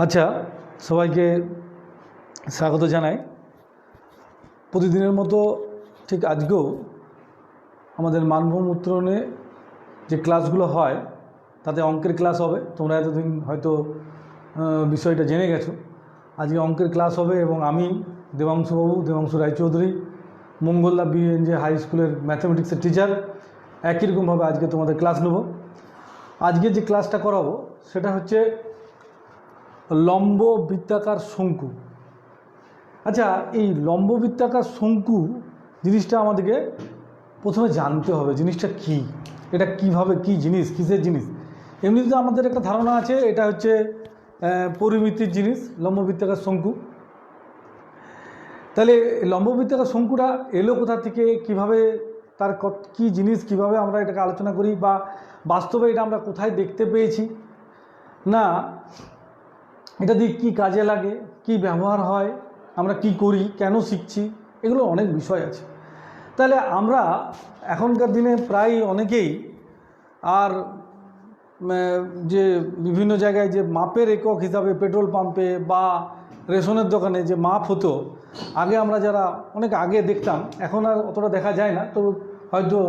আচ্ছা, সবাইকে স্বাগত জানাই। প্রতিদিনের মতো ঠিক আজকেও আমাদের মানভূম উত্তরণে যে ক্লাসগুলো হয় তাতে অঙ্কের ক্লাস হবে। তোমরা এতদিন হয়তো বিষয়টা জেনে গেছো। আজকে অঙ্কের ক্লাস হবে এবং আমি দেবাংশু রায়চৌধুরী, মঙ্গলদা বিএনজে হাই স্কুলের ম্যাথামেটিক্সের টিচার, একই রকমভাবে আজকে তোমাদের ক্লাস নেব। আজকে যে ক্লাসটা করাবো সেটা হচ্ছে লম্ব বৃত্তাকার শঙ্কু। আচ্ছা, এই লম্ব বৃত্তাকার শঙ্কু জিনিসটা আমাদেরকে প্রথমে জানতে হবে, জিনিসটা কি, এটা কিভাবে, কি জিনিস, কিসের জিনিস। এমনিতে আমাদের একটা ধারণা আছে এটা হচ্ছে পরিমিতির জিনিস, লম্ব বৃত্তাকার শঙ্কু। তাহলে লম্ব বৃত্তাকার শঙ্কুটা এলো কোথা থেকে, কিভাবে, তার কি জিনিস, কিভাবে আমরা এটাকে আলোচনা করি, বা বাস্তবে এটা আমরা কোথায় দেখতে পেয়েছি, না এটা দিয়ে কী কাজে লাগে, কি ব্যবহার হয়, আমরা কি করি, কেন শিখছি, এগুলো অনেক বিষয় আছে। তাহলে আমরা এখনকার দিনে প্রায় অনেকেই আর যে বিভিন্ন জায়গায় যে মাপের একক হিসাবে পেট্রোল পাম্পে বা রেশনের দোকানে যে মাপ হতো, আগে আমরা যারা অনেক আগে দেখতাম, এখন আর অতটা দেখা যায় না, তো হয়তো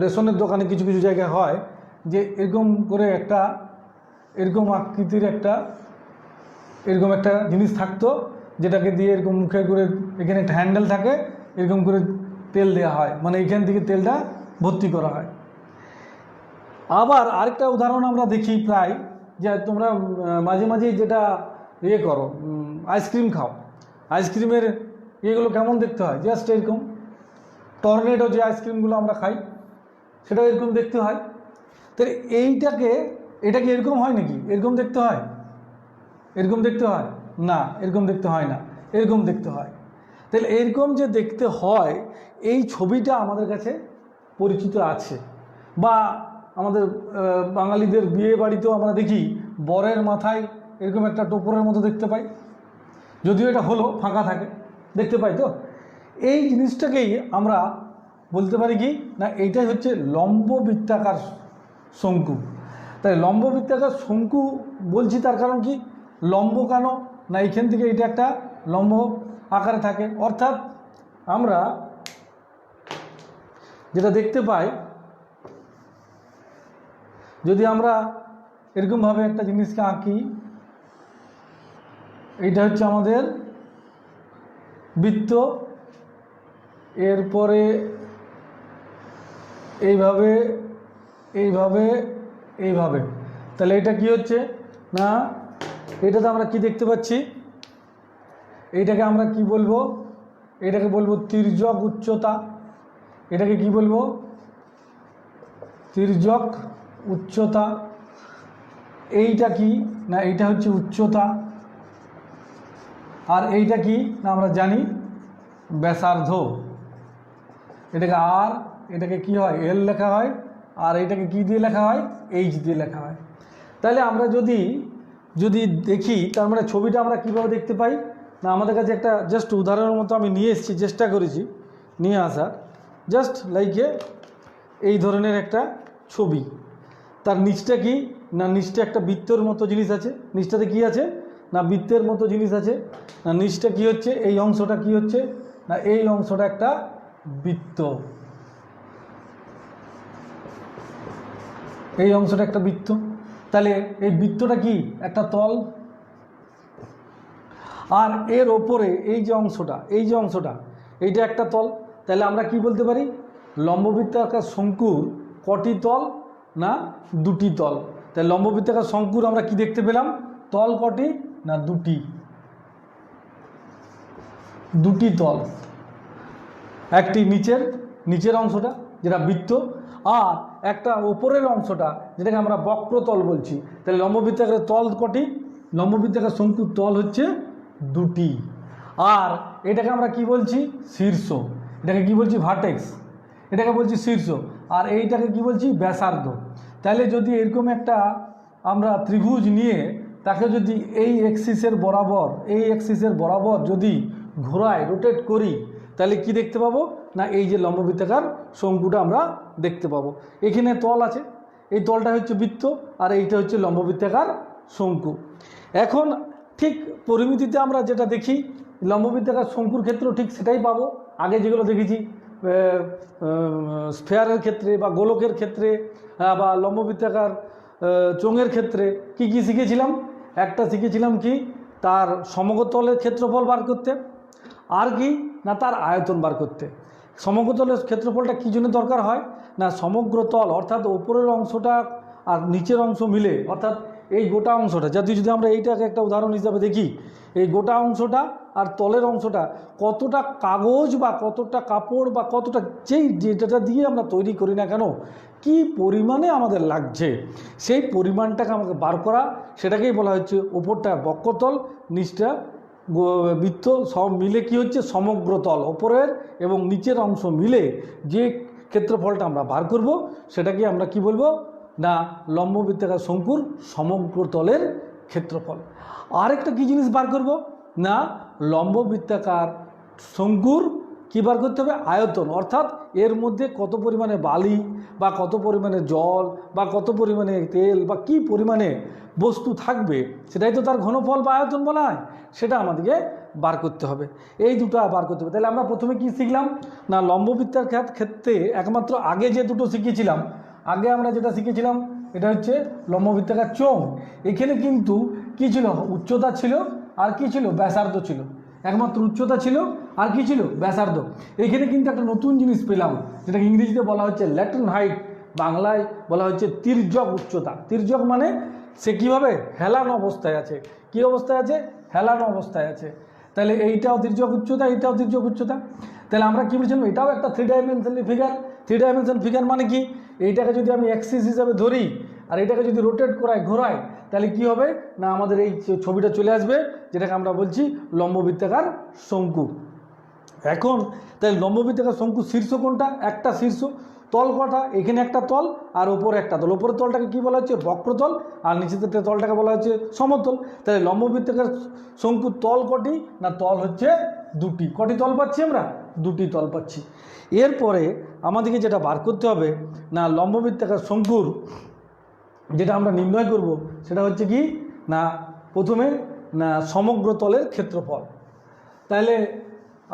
রেশনের দোকানে কিছু কিছু জায়গায় হয় যে এরকম করে একটা এরকম আকৃতির এরকম একটা জিনিস থাকতো, যেটাকে দিয়ে এরকম মুখে করে এখানে একটা হ্যান্ডেল থাকে, এরকম করে তেল দেওয়া হয়, মানে এইখান থেকে তেলটা ভর্তি করা হয়। আবার আরেকটা উদাহরণ আমরা দেখি প্রায়, যে তোমরা মাঝে মাঝেই যেটা করো, আইসক্রিম খাও, আইসক্রিমের ইয়েগুলো কেমন দেখতে হয়, জাস্ট এরকম টর্নেডো যে আইসক্রিমগুলো আমরা খাই সেটাও এরকম দেখতে হয়। তাহলে এটাকে এরকম হয় নাকি, এরকম দেখতে হয়, এরকম দেখতে হয় না, এরকম দেখতে হয় না, এরকম দেখতে হয়। তাহলে এরকম যে দেখতে হয়, এই ছবিটা আমাদের কাছে পরিচিত আছে। বা আমাদের বাঙালিদের বিয়ে বাড়িতেও আমরা দেখি বরের মাথায় এরকম একটা টোপরের মতো দেখতে পাই, যদিও এটা হলো ফাঁকা থাকে, দেখতে পাই। তো এই জিনিসটাকেই আমরা বলতে পারি কি না, এইটাই হচ্ছে লম্ব বৃত্তাকার শঙ্কু। তাই লম্ব বৃত্তাকার শঙ্কু বলছি, তার কারণ কি, লম্ব কেন না, এইখান থেকে এটা একটা লম্ব আকারে থাকে। অর্থাৎ আমরা যেটা দেখতে পাই, যদি আমরা এরকমভাবে একটা জিনিসকে আঁকি, এইটা হচ্ছে আমাদের বৃত্ত, এরপরে এইভাবে এইভাবে এইভাবে, তাহলে এটা কি হচ্ছে না, এটাতে আমরা কি দেখতে পাচ্ছি, এইটাকে আমরা কি বলবো, এটাকে বলবো তির্যক উচ্চতা। এটাকে কি বলবো, তির্যক উচ্চতা। এইটা কি না, এইটা হচ্ছে উচ্চতা। আর এইটা কি না, আমরা জানি ব্যাসার্ধ। এটাকে আর, এটাকে কি হয়, এল লেখা হয়, আর এইটাকে কি দিয়ে লেখা হয়, এইচ দিয়ে লেখা হয়। তাহলে আমরা যদি দেখি, তার মানে ছবিটা আমরা কীভাবে দেখতে পাই না, আমাদের কাছে একটা জাস্ট উদাহরণের মতো আমি নিয়ে এসেছি, চেষ্টা করেছি নিয়ে আসার, জাস্ট লাইকে এই ধরনের একটা ছবি। তার নিচটা কি না, নিচটা একটা বৃত্তের মতো জিনিস আছে, নিচটাতে কি আছে না, বৃত্তের মতো জিনিস আছে না, নিচটা কি হচ্ছে, এই অংশটা কি হচ্ছে না, এই অংশটা একটা বৃত্ত, এই অংশটা একটা বৃত্ত। তাহলে এই বৃত্তটা কি একটা তল, আর এর ওপরে এই যে অংশটা এইটা একটা তল। তাহলে আমরা কি বলতে পারি, লম্ববৃত্তাকার শঙ্কুর কটি তল না, দুটি তল। তাই লম্ববৃত্তাকার শঙ্কুর আমরা কি দেখতে পেলাম, তল কটি না, দুটি তল। একটি নিচের অংশটা যেটা বৃত্ত, আর একটা ওপরের অংশটা যেটাকে আমরা বক্রতল বলছি। তাহলে লম্ববৃত্তাকারের তল কটি, লম্ববৃত্তাকার শঙ্কুর তল হচ্ছে দুটি। আর এটাকে আমরা কি বলছি, শীর্ষ। এটাকে কি বলছি, ভার্টেক্স। এটাকে বলছি শীর্ষ। আর এইটাকে কি বলছি, ব্যাসার্ধ। তাহলে যদি এরকম একটা আমরা ত্রিভুজ নিয়ে তাকে যদি এই এক্সিসের বরাবর যদি ঘোরায়, রোটেট করি, তাহলে কি দেখতে পাবো না, এই যে লম্ববৃত্তাকার শঙ্কুটা আমরা দেখতে পাবো। এখানে তল আছে, এই তলটা হচ্ছে বৃত্ত, আর এইটা হচ্ছে লম্ববৃত্তাকার শঙ্কু। এখন ঠিক পরিমিতিতে আমরা যেটা দেখি লম্ববৃত্তাকার শঙ্কুর ক্ষেত্রেও ঠিক সেটাই পাবো। আগে যেগুলো দেখেছি স্ফেয়ারের ক্ষেত্রে বা গোলকের ক্ষেত্রে বা লম্ববৃত্তাকার চোঙের ক্ষেত্রে কি কি শিখেছিলাম? একটা শিখেছিলাম কি, তার সমগ্রতলের ক্ষেত্রফল বার করতে, আর কি না তার আয়তন বার করতে। সমগ্রতলের ক্ষেত্রফলটা কী জন্য দরকার হয় না, সমগ্র তল অর্থাৎ ওপরের অংশটা আর নিচের অংশ মিলে, অর্থাৎ এই গোটা অংশটা যদি আমরা এইটাকে একটা উদাহরণ হিসাবে দেখি, এই গোটা অংশটা আর তলের অংশটা কতটা কাগজ বা কতটা কাপড় বা কতটা যেটা দিয়ে আমরা তৈরি করি না কেন, কি পরিমাণে আমাদের লাগছে, সেই পরিমাণটাকে আমাকে বার করা, সেটাকেই বলা হচ্ছে ওপরটা বক্রতল, নিচটা বৃত্ত, সব মিলে কি হচ্ছে সমগ্র তল, ওপরের এবং নিচের অংশ মিলে যে ক্ষেত্রফলটা আমরা বার করব সেটাকে আমরা কি বলবো না লম্ববৃত্তাকার শঙ্কুর সমগ্র তলের ক্ষেত্রফল। আরেকটা কি জিনিস বার করব না লম্ববৃত্তাকার শঙ্কুর কী বার করতে হবে, আয়তন, অর্থাৎ এর মধ্যে কত পরিমাণে বালি বা কত পরিমাণে জল বা কত পরিমাণে তেল বা কি পরিমাণে বস্তু থাকবে, সেটাই তো তার ঘনফল বা আয়তন বলা হয়, সেটা আমাদেরকে বার করতে হবে। এই দুটো বার করতে হবে। তাহলে আমরা প্রথমে কি শিখলাম না লম্ববৃত্তার ক্ষেত্রে একমাত্র আগে যে দুটো শিখেছিলাম, আগে আমরা যেটা শিখেছিলাম এটা হচ্ছে লম্ববৃত্তাকার চোঙ। এখানে কিন্তু কী ছিল, উচ্চতা ছিল আর কি ছিল, ব্যাসার্ধ ছিল। একমাত্র উচ্চতা ছিল আর কি ছিল, ব্যাসার্ধ। এখানে কিন্তু একটা নতুন জিনিস পেলাম, যেটাকে ইংরেজিতে বলা হচ্ছে ল্যাটেন্ট হাইট, বাংলায় বলা হচ্ছে তির্যক উচ্চতা। তির্যক মানে সে কীভাবে হেলানো অবস্থায় আছে। কী অবস্থায় আছে, হেলানো অবস্থায় আছে। তাহলে এইটাও তির্যক উচ্চতা, এইটাও তির্যক উচ্চতা। তাহলে আমরা কী বলছিলাম, এটাও একটা 3 ডাইমেনশনাল ফিগার। 3 ডাইমেনশনাল ফিগার মানে কি, এইটাকে যদি আমি অ্যাক্সিস হিসাবে ধরি আর এটাকে যদি রোটেট ঘোরাই, তাহলে কি হবে না আমাদের এই ছবিটা চলে আসবে, যেটাকে আমরা বলছি লম্ববৃত্তাকার শঙ্কু। এখন তাহলে লম্ববৃত্তাকার শঙ্কু শীর্ষ কোনটা, একটা শীর্ষ, তল কটা, এখানে একটা তল আর ওপরে একটা তল। ওপরের তলটাকে কি বলা হচ্ছে, বক্রতল, আর নিচের তলটাকে বলা হচ্ছে সমতল। তাহলে লম্ববৃত্তাকার শঙ্কুর তল কটি না, তল হচ্ছে দুটি। কটি তল পাচ্ছি আমরা, দুটি তল পাচ্ছি। এরপরে আমাদেরকে যেটা বার করতে হবে না লম্ববৃত্তাকার শঙ্কুর যেটা আমরা নির্ণয় করব সেটা হচ্ছে কি না প্রথমে না সমগ্র তলের ক্ষেত্রফল। তাহলে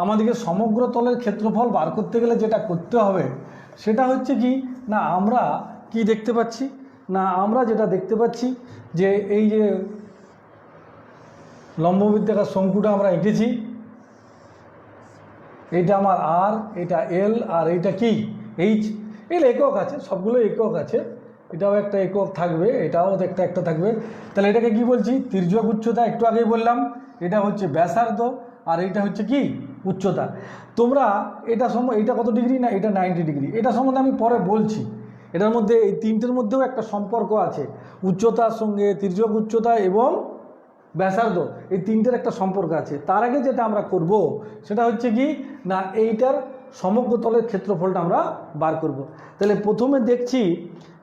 আমাদেরকে সমগ্র তলের ক্ষেত্রফল বার করতে গেলে যেটা করতে হবে সেটা হচ্ছে কি না আমরা কি দেখতে পাচ্ছি না, আমরা যেটা দেখতে পাচ্ছি যে এই যে লম্ববৃত্তাকার শঙ্কুটা আমরা এঁকেছি, এইটা আমার আর, এটা এল, আর এইটা কি এইচ। এর একক আছে, সবগুলো একক আছে, এটাও একটা একক থাকবে, এটাও একটা থাকবে। তাহলে এটাকে কি বলছি, তির্যক উচ্চতা, একটু আগেই বললাম। এটা হচ্ছে ব্যাসার্ধ আর এইটা হচ্ছে কি উচ্চতা। তোমরা এটা কত ডিগ্রি না, এটা 90 ডিগ্রি। এটা সম্বন্ধে আমি পরে বলছি। এটার মধ্যে এই তিনটের মধ্যেও একটা সম্পর্ক আছে, উচ্চতার সঙ্গে তির্যক উচ্চতা এবং ব্যাসার্ধ, এই তিনটের একটা সম্পর্ক আছে। তার আগে যেটা আমরা করব সেটা হচ্ছে কি না এইটার সমগ্র তলের ক্ষেত্রফলটা আমরা বার করব। তাহলে প্রথমে দেখছি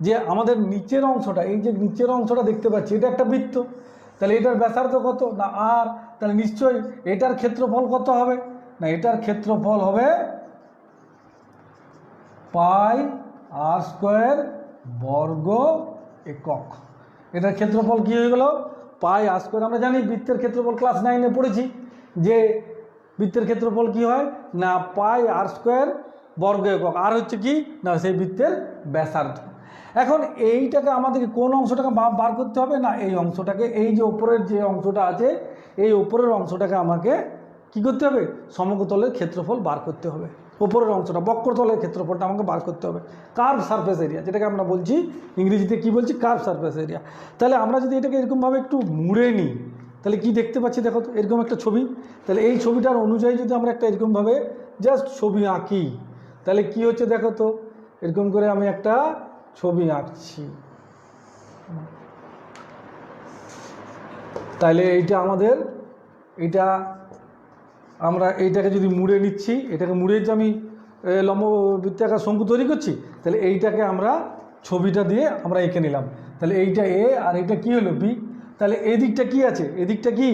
যে আমাদের নিচের অংশটা, এই যে নিচের অংশটা দেখতে পাচ্ছি, এটা একটা বৃত্ত। তাহলে এটার ব্যাসার্ধ কত না আর, তাহলে নিশ্চয়ই এটার ক্ষেত্রফল কত হবে না, এটার ক্ষেত্রফল হবে পাই আর স্কোয়ার বর্গ একক। এটার ক্ষেত্রফল কি হয়ে গেল, পাই আর স্কোয়ার। আমরা জানি বৃত্তের ক্ষেত্রফল ক্লাস 9-এ পড়েছি যে বৃত্তের ক্ষেত্রফল কি হয় না পাই আর স্কোয়ার বর্গ একক, আর হচ্ছে কি না সেই বৃত্তের ব্যাসার্ধ। এখন এইটাকে আমাদেরকে কোন অংশটাকে বার করতে হবে না, এই অংশটাকে, এই যে উপরের যে অংশটা আছে এই উপরের অংশটাকে আমাকে কি করতে হবে, সমগ্রতলের ক্ষেত্রফল বার করতে হবে। উপরের অংশটা বক্রতলের ক্ষেত্রফলটা আমাকে বার করতে হবে, কার্ভ সারফেস এরিয়া, যেটাকে আমরা বলছি ইংরেজিতে কি বলছি, কার্ভ সারফেস এরিয়া। তাহলে আমরা যদি এটাকে এরকমভাবে একটু মুড়ে নিই তাহলে কি দেখতে পাচ্ছি, দেখো তো এরকম একটা ছবি। তাহলে এই ছবিটার অনুযায়ী যদি আমরা একটা এরকমভাবে জাস্ট ছবি আঁকি তাহলে কি হচ্ছে দেখো তো, এরকম করে আমি একটা ছবি আঁকছি। তাহলে এইটা আমাদের, এটা আমরা এইটাকে যদি মুড়ে নিচ্ছি, এটাকে মুড়ে যে আমি লম্ববৃত্তাকার শঙ্কু তৈরি করছি, তাহলে এইটাকে আমরা ছবিটা দিয়ে আমরা এঁকে নিলাম। তাহলে এইটা এ আর এইটা কি হলো বি। তাহলে এদিকটা কি আছে, এদিকটা কি,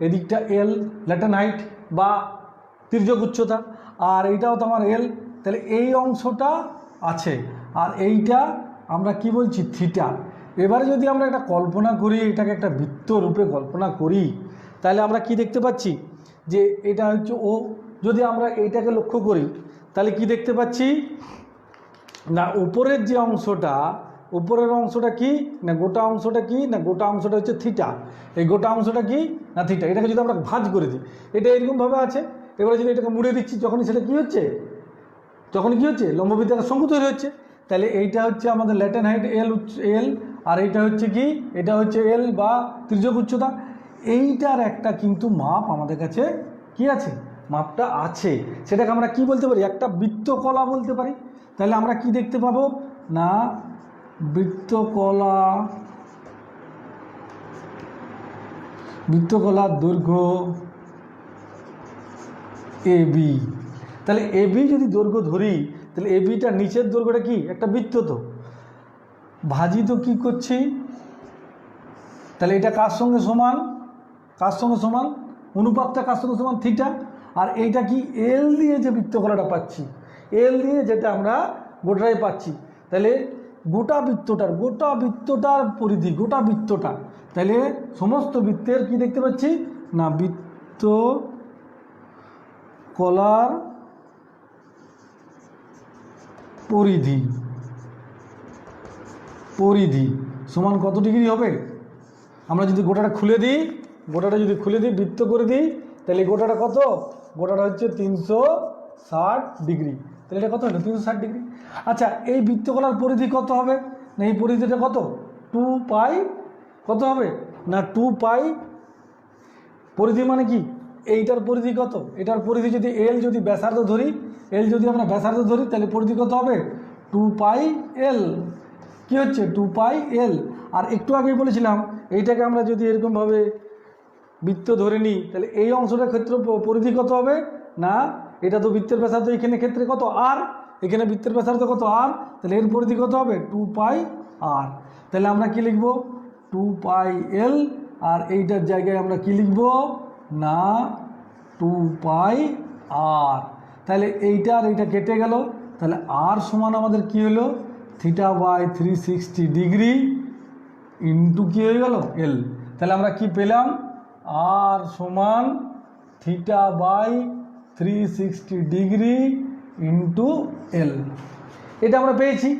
এদিকটা এল ল্যাটেন্ট হাইট বা তির্যক উচ্চতা, আর এইটাও তো আমার এল। তাহলে এই অংশটা আছে আর এইটা আমরা কি বলছি থিটা। এবারে যদি আমরা একটা কল্পনা করি, এটাকে একটা বৃত্ত রূপে কল্পনা করি, তাহলে আমরা কি দেখতে পাচ্ছি যে এটা হচ্ছে ও। যদি আমরা এইটাকে লক্ষ্য করি তাহলে কি দেখতে পাচ্ছি না উপরের যে অংশটা, উপরের অংশটা কি না গোটা অংশটা কি না গোটা অংশটা হচ্ছে থিটা। এই গোটা অংশটা কি না থিটা। এটাকে যদি আমরা ভাঁজ করে দিই এটা এরকমভাবে আছে, এবারে যদি এটাকে মুড়ে দিচ্ছি যখনই সেটা কি হচ্ছে, যখনই কি হচ্ছে লম্ববৃত্তাকার শঙ্কু তৈরি হচ্ছে। তাহলে এইটা হচ্ছে আমাদের ল্যাটেন হাইট এল, আর এইটা হচ্ছে কি, এটা হচ্ছে এল বা তির্যক উচ্চতা। এইটার একটা কিন্তু মাপ আমাদের কাছে কি আছে, মাপটা আছে। সেটাকে আমরা কি বলতে পারি, একটা বৃত্তকলা বলতে পারি। তাহলে আমরা কি দেখতে পাবো না বৃত্তকলার দৈর্ঘ্য এবি। তাহলে এবি যদি দৈর্ঘ্য ধরি তাহলে এবিটার নিচের দৈর্ঘ্যটা কি একটা বৃত্ত, তো ভাজি তো কী করছি, তাহলে এটা কার সঙ্গে সমান, কার সঙ্গে সমান, অনুপাতটা কার সঙ্গে সমান থিটা। আর এইটা কি এল দিয়ে যে বৃত্তকলাটা পাচ্ছি, এল দিয়ে যেটা আমরা গোটাটাই পাচ্ছি। তাহলে গোটা বৃত্তটার পরিধি, গোটা বৃত্তটা, তাহলে সমস্ত বৃত্তের কি দেখতে পাচ্ছি না বৃত্তকলার পরিধি সমান কত ডিগ্রি হবে। আমরা যদি গোটাটা খুলে দিই, বৃত্ত করে দিই, তাহলে গোটাটা কত, গোটাটা হচ্ছে 360 ডিগ্রি। তাহলে এটা কত হলো 360 ডিগ্রি। আচ্ছা এই বৃত্তকলার পরিধি কত হবে না, এই পরিধিটা কত 2 পাই, কত হবে না 2 পাই। পরিধি মানে কি, এইটার পরিধি কত, এটার পরিধি যদি এল যদি ব্যাসার্ধ ধরি, এল যদি আমরা ব্যাসার্ধ ধরি তাহলে পরিধি কত হবে 2 পাই এল। কি হচ্ছে 2 পাই এল। আর একটু আগেই বলেছিলাম এইটাকে আমরা যদি এরকমভাবে বৃত্ত ধরে নিই তাহলে এই অংশটার ক্ষেত্রে পরিধি কত হবে না, এটা তো বৃত্তের ব্যাসার্ধ, এখানে ক্ষেত্রে কত আর, এখানে বৃত্তের ব্যাসার্ধ কত আর, তাহলে এর পরিধি কত হবে 2 পাই আর। তাহলে আমরা কি লিখব 2 পাই এল, আর এইটার জায়গায় আমরা কি লিখব না 2 পাই আর। তাহলে এইটা আর এইটা কেটে গেল, তাহলে আর সমান আমাদের কি হলো থিটা বাই 360 ডিগ্রি ইন্টু কী হয়ে গেল এল। তাহলে আমরা কি পেলাম আর সমান theta by 360 degree into L. এটা আমরা পেয়েছি।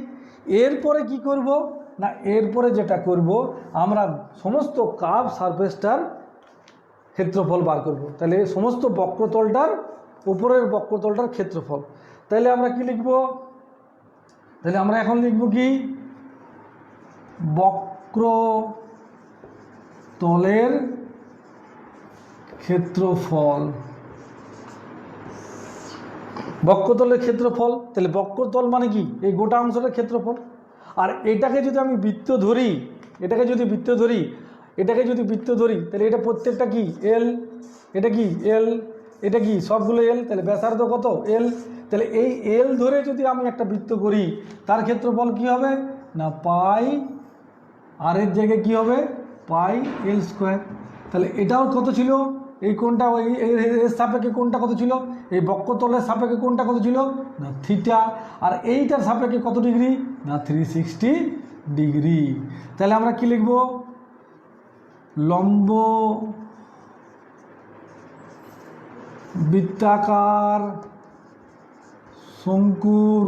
এরপরে কি করব না, এরপরে যেটা করব আমরা সমস্ত কার্ভ সারফেসটার ক্ষেত্রফল বার করব। তাহলে সমস্ত বক্রতলটার উপরের বক্রতলটার ক্ষেত্রফল। তাহলে আমরা কি লিখব, তাহলে আমরা এখন লিখব কি বক্রতলের ক্ষেত্রফল, বক্রতলের ক্ষেত্রফল। তাহলে বক্রতল মানে কি এই গোটা অংশটার ক্ষেত্রফল। আর এটাকে যদি আমি বৃত্ত ধরি, এটাকে যদি বৃত্ত ধরি তাহলে এটা প্রত্যেকটা কি এল, এটা কি এল, এটা কি সবগুলো এল। তাহলে ব্যাসার্ধ কত এল। তাহলে এই এল ধরে যদি আমি একটা বৃত্ত করি তার ক্ষেত্রফল কি হবে না পাই আর এর জায়গায় কী হবে পাই এল স্কোয়ার। তাহলে এটাও কত ছিল, এই কোণটা এর সাপেক্ষে কোণটা কত ছিল, এই বক্রতলের সাপেক্ষে কোণটা কত ছিল না থিটা, আর এইটার সাপেক্ষে কত ডিগ্রি না 360 ডিগ্রি। তাহলে আমরা কি লিখব লম্ব বৃত্তাকার শঙ্কুর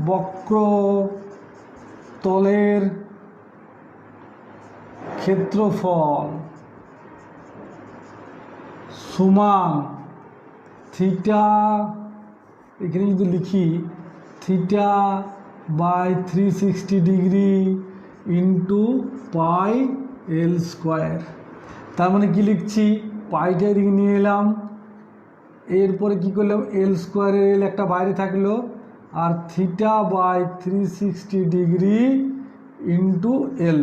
বক্রতলের ক্ষেত্রফল সমান থিটা, এখানে যদি লিখি theta by 360 degree into pi L square. তার মানে কি লিখছি পাইটা এদিকে নিয়ে এলাম, এরপরে কি করলাম এল স্কোয়ারের এল একটা বাইরে থাকলো, আর theta by 360 degree into L,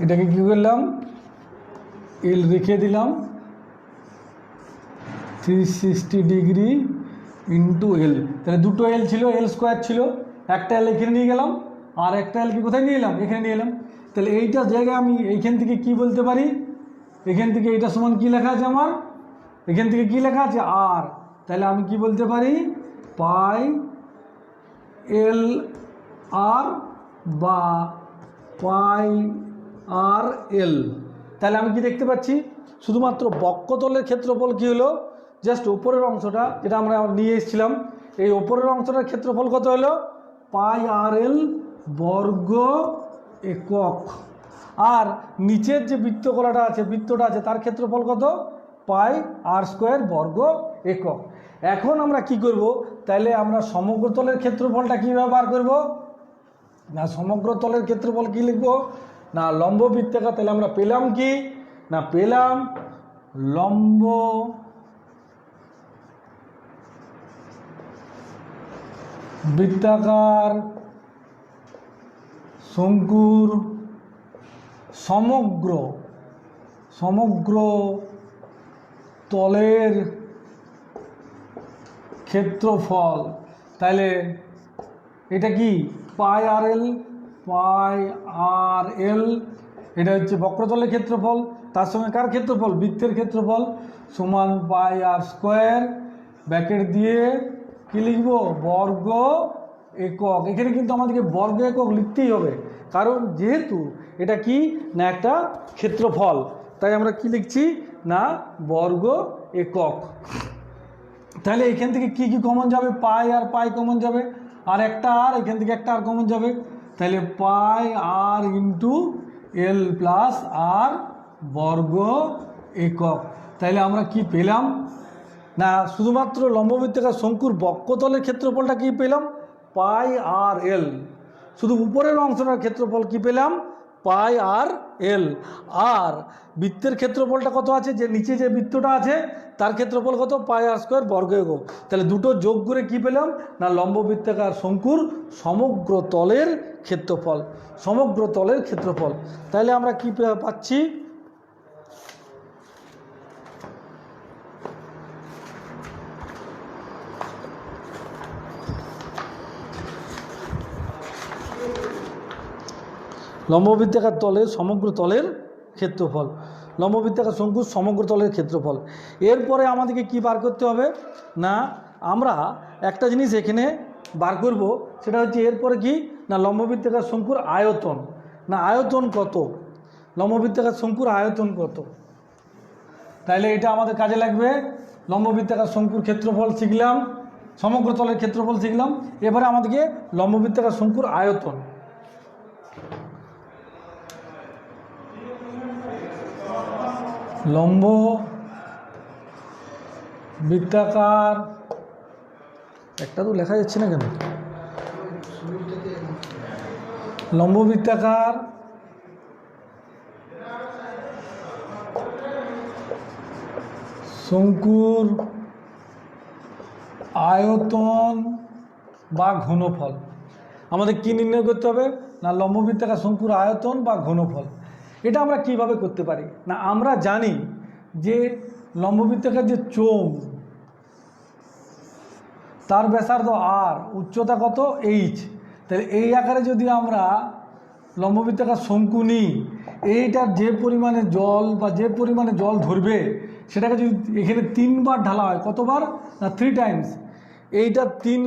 এটাকে কী করলাম এল রেখে দিলাম 360 ডিগ্রি ইন্টু এল। তাহলে দুটো এল ছিল, এল স্কোয়ার ছিল, একটা এল এখানে নিয়ে গেলাম আর একটা এল কি কোথায় নিয়ে এলাম এখানে নিয়ে এলাম। তাহলে এইটার জায়গায় আমি এইখান থেকে কি বলতে পারি, এখান থেকে এইটা সমান কি লেখা আছে আমার, এখান থেকে কি লেখা আছে আর। তাহলে আমি কি বলতে পারি পাই এল আর বা পাই আর এল, তাহলে আমি কি দেখতে পাচ্ছি, শুধুমাত্র বক্ষতলের ক্ষেত্রফল কি হলো, জাস্ট ওপরের অংশটা যেটা আমরা নিয়ে এসেছিলাম, এই ওপরের অংশটার ক্ষেত্রফল কত হলো পাই আর এল বর্গ একক। আর নিচের যে বৃত্তকলাটা আছে, বৃত্তটা আছে, তার ক্ষেত্রফল কত পাই আর স্কোয়ার বর্গ একক। এখন আমরা কি করব, তাহলে আমরা সমগ্র তলের ক্ষেত্রফলটা কীভাবে বার করব না, সমগ্র তলের ক্ষেত্রফল কি লিখব না লম্ব বৃত্তাকার। তাহলে আমরা পেলাম কি না, পেলাম লম্ব বৃত্তাকার শঙ্কুর সমগ্র তলের ক্ষেত্রফল। তাহলে এটা কি পাই আর এল, এটা হচ্ছে বক্রতলের ক্ষেত্রফল, তার সঙ্গে কার ক্ষেত্রফল বৃত্তের ক্ষেত্রফল সমান পাই আর স্কোয়ার ব্র্যাকেট দিয়ে কি লিখব বর্গ একক। এখানে কিন্তু আমাদেরকে বর্গ একক লিখতেই হবে, কারণ যেহেতু এটা কি না একটা ক্ষেত্রফল, তাই আমরা কি লিখছি না বর্গ একক। তাহলে এখান থেকে কি কি কমন যাবে, পাই আর পাই কমন যাবে, আর একটা আর এখান থেকে একটা আর কমন যাবে, তাহলে পাই আর ইন্টু এল প্লাস আর বর্গ একক। তাহলে আমরা কি পেলাম না, শুধুমাত্র লম্ববৃত্তাকার শঙ্কুর বক্ষতলের ক্ষেত্রফলটা কি পেলাম পাই আর এল, শুধু উপরের অংশটার ক্ষেত্রফল কি পেলাম পাই আর এল, আর বৃত্তের ক্ষেত্রফলটা কত আছে, যে নিচে যে বৃত্তটা আছে তার ক্ষেত্রফল কত পাই আর স্কোয়ার বর্গ একক। তাহলে দুটো যোগ করে কি পেলাম না লম্ববৃত্তাকার শঙ্কুর সমগ্র তলের ক্ষেত্রফল, সমগ্র তলের ক্ষেত্রফল। তাহলে আমরা কি পাচ্ছি লম্ববৃত্তাকার তলের সমগ্র তলের ক্ষেত্রফল, লম্ববৃত্তাকার শঙ্কুর সমগ্র তলের ক্ষেত্রফল। এরপরে আমাদেরকে কি বার করতে হবে না, আমরা একটা জিনিস এখানে বার করব, সেটা হচ্ছে এরপরে কি না লম্ববৃত্তাকার শঙ্কুর আয়তন, না আয়তন কত, লম্ববৃত্তাকার শঙ্কুর আয়তন কত। তাহলে এটা আমাদের কাজে লাগবে, লম্ববৃত্তাকার শঙ্কুর ক্ষেত্রফল শিখলাম, সমগ্র তলের ক্ষেত্রফল শিখলাম, এবারে আমাদেরকে লম্ববৃত্তাকার শঙ্কুর আয়তন। লম্ব বৃত্তাকার, একটা তো লেখা যাচ্ছে না কেন, লম্ব বৃত্তাকার শঙ্কুর আয়তন বা ঘনফল। আমাদের কি নির্ণয় করতে হবে না লম্ব বৃত্তাকার শঙ্কুর আয়তন বা ঘনফল। এটা আমরা কিভাবে করতে পারি না, আমরা জানি যে লম্ব বৃত্তাকার যে চোঙ তার ব্যাসার্ধ আর, উচ্চতা কত এইচ, তাহলে এই আকারে যদি আমরা লম্ব বৃত্তাকার শঙ্কু নিই, এইটার যে পরিমাণে জল বা যে পরিমাণে জল ধরবে সেটাকে যদি এখানে 3 বার ঢালা হয়, কতবার না 3 টাইমস, এইটা 3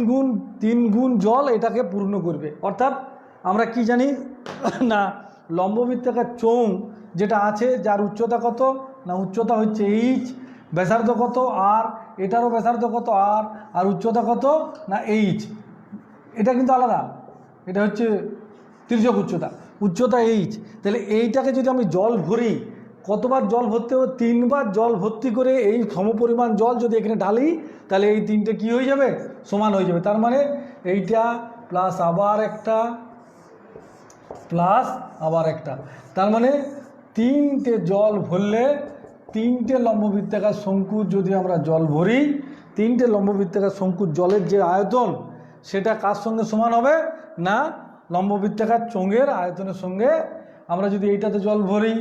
গুণ জল এটাকে পূর্ণ করবে। অর্থাৎ আমরা কি জানি না লম্ব বৃত্তাকার চোঙ যেটা আছে, যার উচ্চতা কত না উচ্চতা হচ্ছে এইচ, ব্যাসার্ধ কত আর, এটারও ব্যাসার্ধ কত আর উচ্চতা কত না এইচ, এটা কিন্তু আলাদা, এটা হচ্ছে তির্যক উচ্চতা এইচ। তাহলে এইটাকে যদি আমি জল ভরি, কতবার জল ভর্তি হবে 3 বার জল ভর্তি করে এই সমপরিমাণ জল যদি এখানে ঢালি, তাহলে এই 3টে কী হয়ে যাবে সমান হয়ে যাবে। তার মানে এইটা প্লাস আবার একটা প্লাস আবার একটা, তার মানে 3টে জল ভরলে 3টে লম্ববৃত্তাকার শঙ্কুর যদি আমরা জল ভরি, 3টে লম্ববৃত্তাকার শঙ্কুর জলের যে আয়তন সেটা কার সঙ্গে সমান হবে না লম্ববৃত্তাকার চোঙের আয়তনের সঙ্গে। আমরা যদি এইটাতে জল ভরি,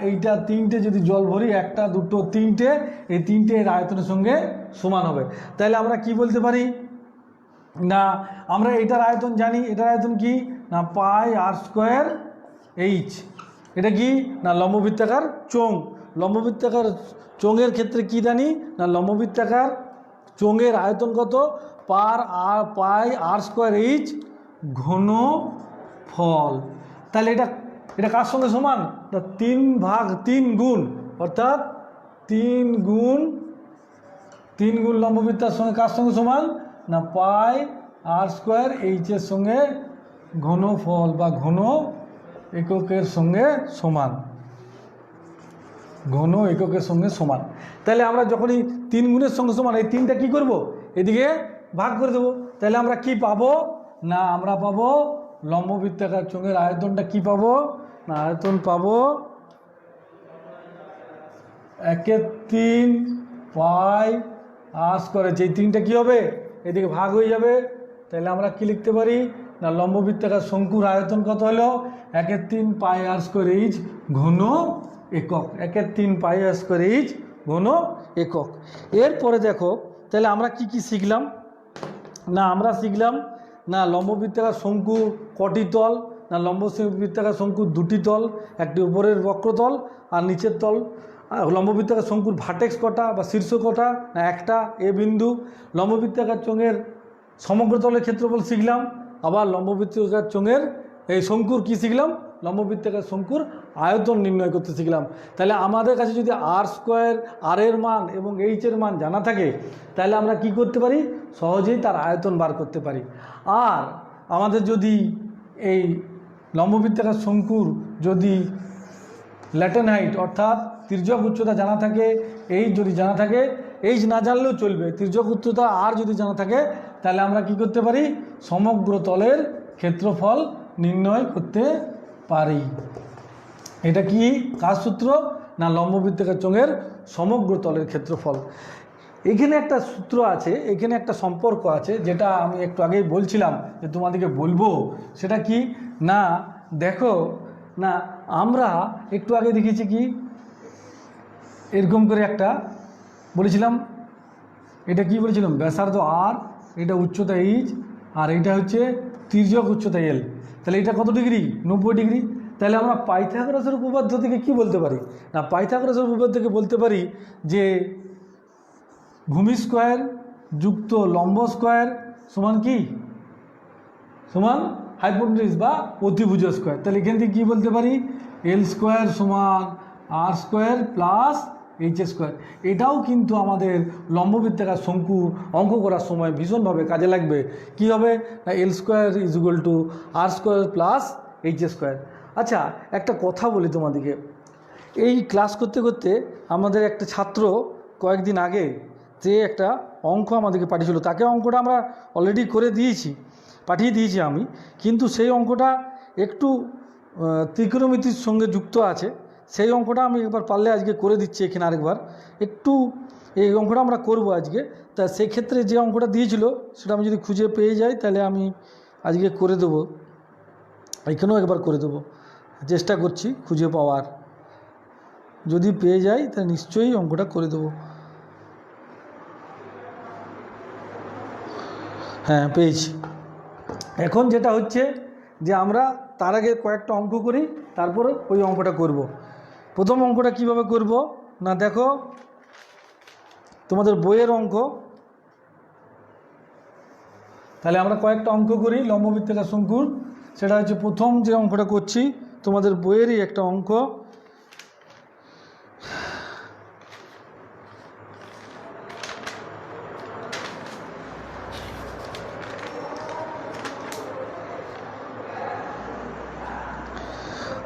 এইটা 3টে যদি জল ভরি, 1 2 3টে, এই 3টে এর আয়তনের সঙ্গে সমান হবে। তাহলে আমরা কি বলতে পারি না, আমরা এটার আয়তন জানি, এটার আয়তন কি না পাই আর স্কোয়ার এইচ। এটা কি না লম্ববৃত্তাকার চোঙ, লম্ববৃত্তাকার চোঙের ক্ষেত্রে কি জানি না লম্ববৃত্তাকার চোঙের আয়তন কত পাই আর স্কোয়ার এইচ ঘনফল। তাহলে এটা এটা কার সঙ্গে সমান? না 3/3 গুণ, অর্থাৎ 3 গুণ লম্ববৃত্তার সঙ্গে কার সঙ্গে সমান? না পাই আর স্কোয়ার এইচের সঙ্গে ঘনফল বা ঘন এককের সঙ্গে সমান, ঘন এককের সঙ্গে সমান। তাহলে আমরা যখনই 3 গুণের সঙ্গে সমান, এই 3টা কী করব? এদিকে ভাগ করে দেবো। তাহলে আমরা কি পাবো? না আমরা পাবো লম্ববৃত্তাকার চোঙের আয়তনটা কি পাবো? না আয়তন পাবো 1/3 পাই আর স্কোয়ার। এই 3টা কী হবে? এদিকে ভাগ হয়ে যাবে। তাহলে আমরা কি লিখতে পারি? না লম্ববৃত্তাকার শঙ্কুর আয়তন কত হলো? 1/3 পাই আর স্কোয়ার এইচ ঘন একক। 1/3 পাই আর স্কোয়ার এইচ ঘন একক। এরপরে দেখো তাহলে আমরা কি কি শিখলাম? না আমরা শিখলাম না লম্ববৃত্তাকার শঙ্কু কটি তল? না লম্ববৃত্তাকার শঙ্কুর 2টি তল, একটি উপরের বক্রতল আর নিচের তল। লম্ববৃত্তাকার শঙ্কুর ভার্টেক্স কটা বা শীর্ষ কটা? না একটা, এ বিন্দু। লম্ববৃত্তাকার চোঙের সমগ্র তলের ক্ষেত্রফল শিখলাম। আবার লম্ববৃত্তাকার চোঙের এই শঙ্কুর কি শিখলাম? লম্ববৃত্তাকার শঙ্কুর আয়তন নির্ণয় করতে শিখলাম। তাহলে আমাদের কাছে যদি আর স্কোয়ার, আর এর মান এবং এইচের মান জানা থাকে, তাহলে আমরা কি করতে পারি? সহজেই তার আয়তন বার করতে পারি। আর আমাদের যদি এই লম্ববৃত্তাকার শঙ্কুর যদি ল্যাটেন হাইট অর্থাৎ তির্যক উচ্চতা জানা থাকে, এইচ যদি জানা থাকে, এইচ না জানলেও চলবে, তির্যক উচ্চতা আর যদি জানা থাকে, তাহলে আমরা কি করতে পারি? সমগ্র তলের ক্ষেত্রফল নির্ণয় করতে পারি। এটা কি কার সূত্র? না লম্ববৃত্তাকার চোঙের সমগ্র তলের ক্ষেত্রফল। এখানে একটা সূত্র আছে, এখানে একটা সম্পর্ক আছে, যেটা আমি একটু আগেই বলছিলাম যে তোমাদেরকে বলবো। সেটা কি? না দেখো না আমরা একটু আগে দেখেছি কি এরকম করে একটা বলেছিলাম, এটা কি বলেছিলাম? ব্যাসার্ধ আর, এটা উচ্চতা এইচ, আর এইটা হচ্ছে তির্যক উচ্চতা এল। তাহলে এটা কত ডিগ্রি? 90 ডিগ্রি। তাহলে আমরা পাইথাগোরাসের উপপাদ্য থেকে কি বলতে পারি? না পাইথাগোরাসের উপপাদ্য থেকে বলতে পারি যে ভূমি স্কোয়ার যুক্ত লম্ব স্কোয়ার সমান কি? সমান হাইপোটেনিস বা অতিভুজ স্কোয়ার। তাহলে এখান থেকে কী বলতে পারি? এল স্কোয়ার সমান আর স্কোয়ার প্লাস এইচ স্কোয়ার। এটাও কিন্তু আমাদের লম্ববৃত্তাকার শঙ্কু অঙ্ক করার সময় ভীষণভাবে কাজে লাগবে। কি হবে? না l square is equal to r square plus h square. আচ্ছা একটা কথা বলি তোমাদেরকে, এই ক্লাস করতে করতে আমাদের একটা ছাত্র কয়েকদিন আগে যে একটা অঙ্ক আমাদেরকে পাঠিয়েছিল, তাকে অঙ্কটা আমরা অলরেডি করে দিয়েছি, পাঠিয়ে দিয়েছি আমি, কিন্তু সেই অঙ্কটা একটু ত্রিকোণমিতির সঙ্গে যুক্ত আছে। সেই অঙ্কটা আমি একবার পারলে আজকে করে দিচ্ছি এখানে আরেকবার। একটু এই অঙ্কটা আমরা করব আজকে। তা সেই ক্ষেত্রে যে অঙ্কটা দিয়েছিল সেটা আমি যদি খুঁজে পেয়ে যাই তাহলে আমি আজকে করে দেবো, এখানেও একবার করে দেবো, চেষ্টা করছি খুঁজে পাওয়ার। যদি পেয়ে যাই তাহলে নিশ্চয়ই অঙ্কটা করে দেবো। হ্যাঁ পেয়েছি। এখন যেটা হচ্ছে যে আমরা তার আগে কয়েকটা অঙ্ক করি, তারপরে ওই অঙ্কটা করব। প্রথম অঙ্কটা কিভাবে করব? না দেখো তোমাদের বইয়ের অঙ্ক, তাহলে আমরা কয়েকটা অঙ্ক করি লম্ববৃত্তাকার শঙ্কুর। সেটা হচ্ছে প্রথম যে অঙ্কটা করছি তোমাদের বইয়েরই একটা অঙ্ক।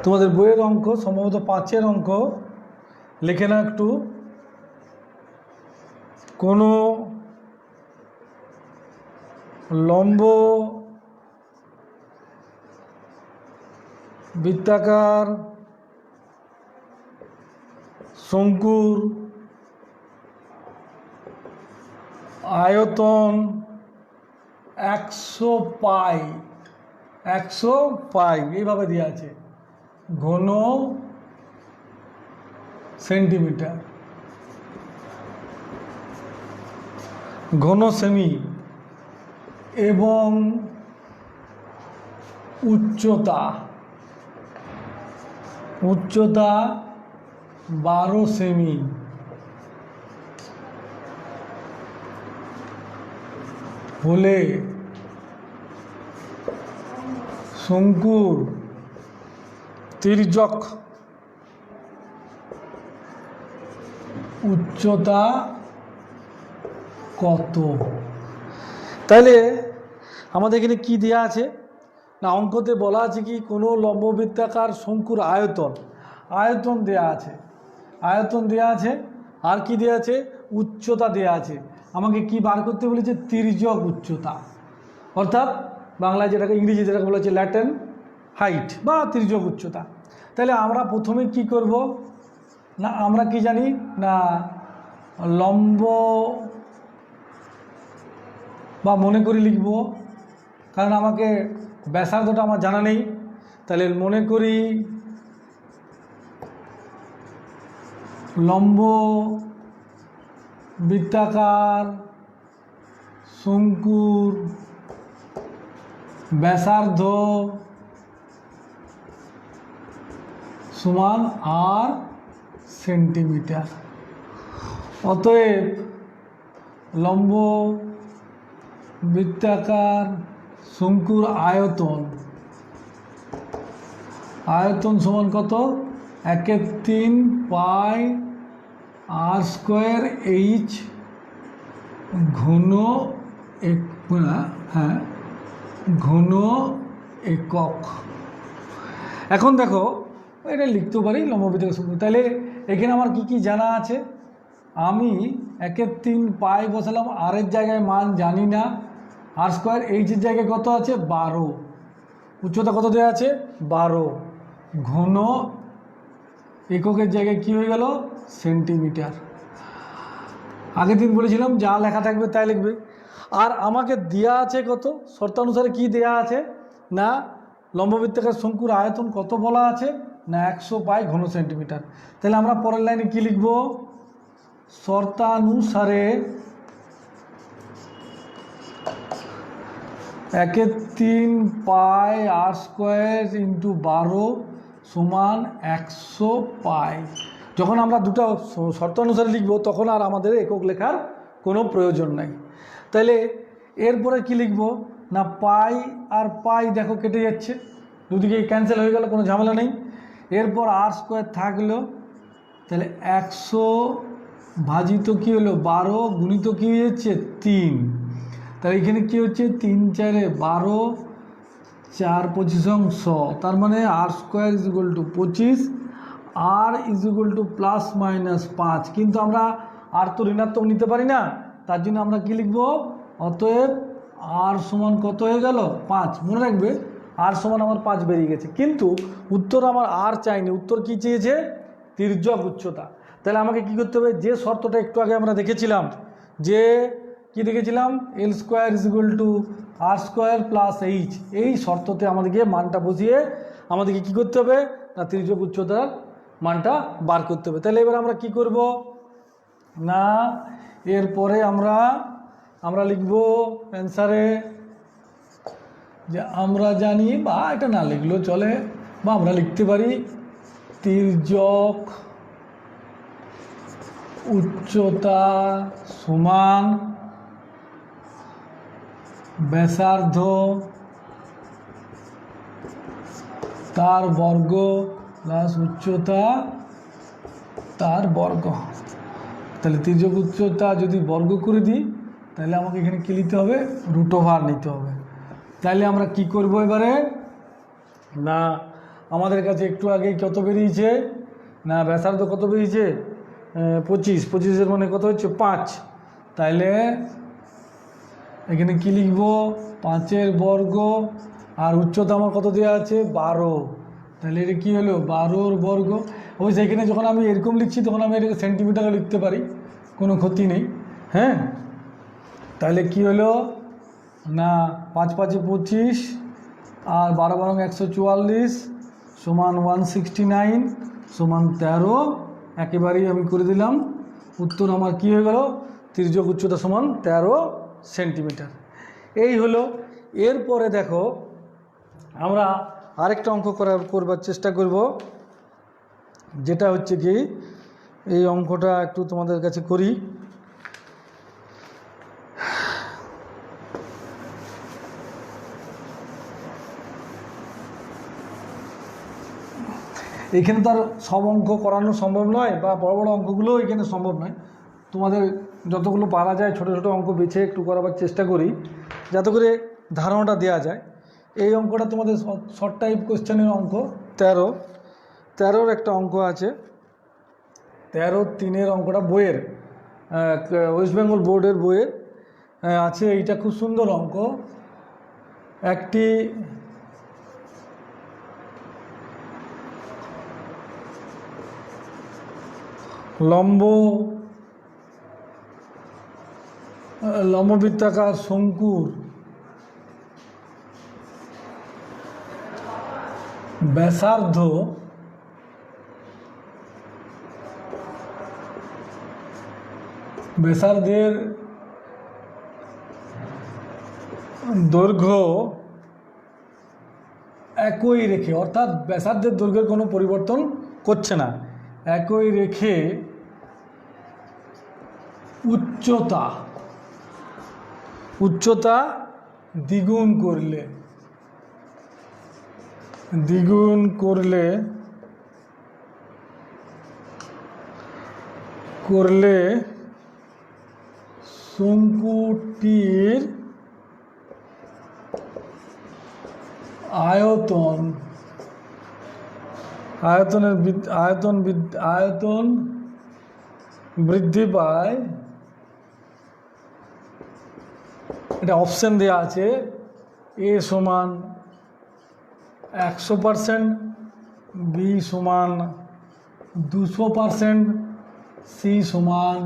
তোমাদের বইয়ের অঙ্ক সম্ভবত 5-এর অঙ্ক। লিখে না একটু, কোনো লম্ব বৃত্তাকার শঙ্কুর আয়তন 100 পাই, 100 পাই এইভাবে দেওয়া আছে, ঘন সেন্টিমিটার, ঘন সেমি, এবং উচ্চতা 12 সেমি। হলে শঙ্কুর তির্যক উচ্চতা কত? তাহলে আমাদের এখানে কি দেয়া আছে না, অঙ্কতে বলা আছে কি কোনো লম্ববৃত্তাকার শঙ্কুর আয়তন দেয়া আছে, আর কি দেয়া আছে, উচ্চতা দেয়া আছে। আমাকে কি বার করতে বলেছে, তির্যক উচ্চতা, অর্থাৎ বাংলায় যেটাকে, ইংরেজি যেটাকে বলা হচ্ছে ল্যাটেন হাইট বা তির্যক উচ্চতা। তাহলে আমরা প্রথমে কি করব না, আমরা কি জানি না লম্ব বা মনে করি লিখব, কারণ আমাকে ব্যাসার্ধটা আমার জানা নেই। তাহলে মনে করি লম্ব বৃত্তাকার শঙ্কুর ব্যাসার্ধ সমান আর সেন্টিমিটার। অতএব লম্ব বৃত্তাকার শঙ্কুর আয়তন সমান কত, 1/3 পাই আর স্কোয়ার এইচ ঘন একক। এখন দেখো এটা লিখতে পারি লম্ববৃত্তাকার শঙ্কু। তাহলে এখানে আমার কি কি জানা আছে, আমি 1/3 পাই বসালাম, আর এর জায়গায় মান জানি না, আর স্কোয়ার এইচের জায়গায় কত আছে 12, উচ্চতা কত দেওয়া আছে 12, ঘন এককের জায়গায় কি হয়ে গেল সেন্টিমিটার। আগের দিন বলেছিলাম যা লেখা থাকবে তাই লিখবে। আর আমাকে দেয়া আছে কত, শর্তানুসারে কি দেয়া আছে না লম্ববৃত্তাকার শঙ্কুর আয়তন কত বলা আছে না 100 পাই ঘন সেন্টিমিটার। তাহলে আমরা পরের লাইনে কি লিখব, শর্তানুসারে 1/3 পাই আর স্কোয়ার ইন্টু 12 সমান 100 পাই। যখন আমরা দুটো শর্ত অনুসারে লিখব তখন আর আমাদের একক লেখার কোনো প্রয়োজন নাই। তাহলে এরপরে কি লিখব না, পাই আর পাই দেখো কেটে যাচ্ছে, দুদিকে ক্যান্সেল হয়ে গেল, কোনো ঝামেলা নেই। এরপর আর স্কোয়ার থাকলো, তাহলে 100 ভাজিত কি হলো 12 গুণিত কি হয়ে যাচ্ছে 3। তাহলে এখানে কি হচ্ছে 3 4 12, 4 25 100, তার মানে r square is equal to 25, r is equal to plus minus 5। কিন্তু আমরা আর তো ঋণাত্মক নিতে পারি না, তার জন্য আমরা কি লিখব, অতএব আর সমান কত হয়ে গেল 5। মনে রাখবে আর সমান আমার 5 বেরিয়ে গেছে, কিন্তু উত্তর আমার আর চাইনি, উত্তর কি চেয়েছে তির্যক উচ্চতা। তাহলে আমাকে কি করতে হবে, যে শর্তটা একটু আগে আমরা দেখেছিলাম, যে কি দেখেছিলাম l square is equal to r square plus h, এই শর্ততে আমাদেরকে মানটা বসিয়ে আমাদেরকে কি করতে হবে না তির্যক উচ্চতার মানটা বার করতে হবে। তাহলে এবার আমরা কি করব না, এরপরে আমরা লিখব অ্যান্সারে যে আমরা জানি, বা এটা না লিখলেও চলে, বা আমরা লিখতে পারি তির্যক উচ্চতা সমান ব্যাসার্ধ তার বর্গ প্লাস উচ্চতা তার বর্গ। তাহলে তির্যক উচ্চতা যদি বর্গ করে দিই তাহলে আমাকে এখানে কি নিতে হবে, √ওভার নিতে হবে। তাহলে আমরা কি করব এবারে না, আমাদের কাছে একটু আগে কত বেরিয়েছে না ব্যাসার্ধ কত বেরিয়েছে 25, 25-এর মানে কত হচ্ছে 5। তাইলে এখানে কি লিখব 5-এর বর্গ, আর উচ্চতা আমার কত দেওয়া আছে 12, তাহলে এটা কী হলো 12-র বর্গ। অবশ্যই এখানে যখন আমি এরকম লিখছি তখন আমি এটাকে সেন্টিমিটারে লিখতে পারি, কোনো ক্ষতি নেই। হ্যাঁ, তাহলে কি হলো না 5 5 25 আর 12 12 144 সমান 169 সমান 13, একেবারেই আমি করে দিলাম। উত্তর আমার কি হয়ে গেল, তির্যক উচ্চতা সমান 13 সেন্টিমিটার। এই হলো। এরপরে দেখো আমরা আরেকটা অঙ্ক করবার চেষ্টা করব, যেটা হচ্ছে কি এই অঙ্কটা একটু তোমাদের কাছে করি। এখানে তো আর সব অঙ্ক করানো সম্ভব নয়, বা বড় বড় অঙ্কগুলোও এখানে সম্ভব নয়। তোমাদের যতগুলো পারা যায় ছোট ছোট অঙ্ক বেছে একটু করাবার চেষ্টা করি, যাতে করে ধারণাটা দেওয়া যায়। এই অঙ্কটা তোমাদের শর্ট টাইপ কোশ্চেনের অঙ্ক, 13-র একটা অঙ্ক আছে, 13-3 অঙ্কটা বইয়ের, ওয়েস্ট বেঙ্গল বোর্ডের বইয়ের আছে। এইটা খুব সুন্দর অঙ্ক। একটি লম্ববৃত্তাকার শঙ্কুর ব্যাসার্ধের দৈর্ঘ্য একই রেখে, অর্থাৎ ব্যাসার্ধের দৈর্ঘ্যের কোনো পরিবর্তন করছে না, একই রেখে উচ্চতা দ্বিগুণ করলে শঙ্কুটির আয়তন বৃদ্ধি পায়। এটা অপশন দেওয়া আছে, এ সমান 100%, বি সমান 200%, সি সমান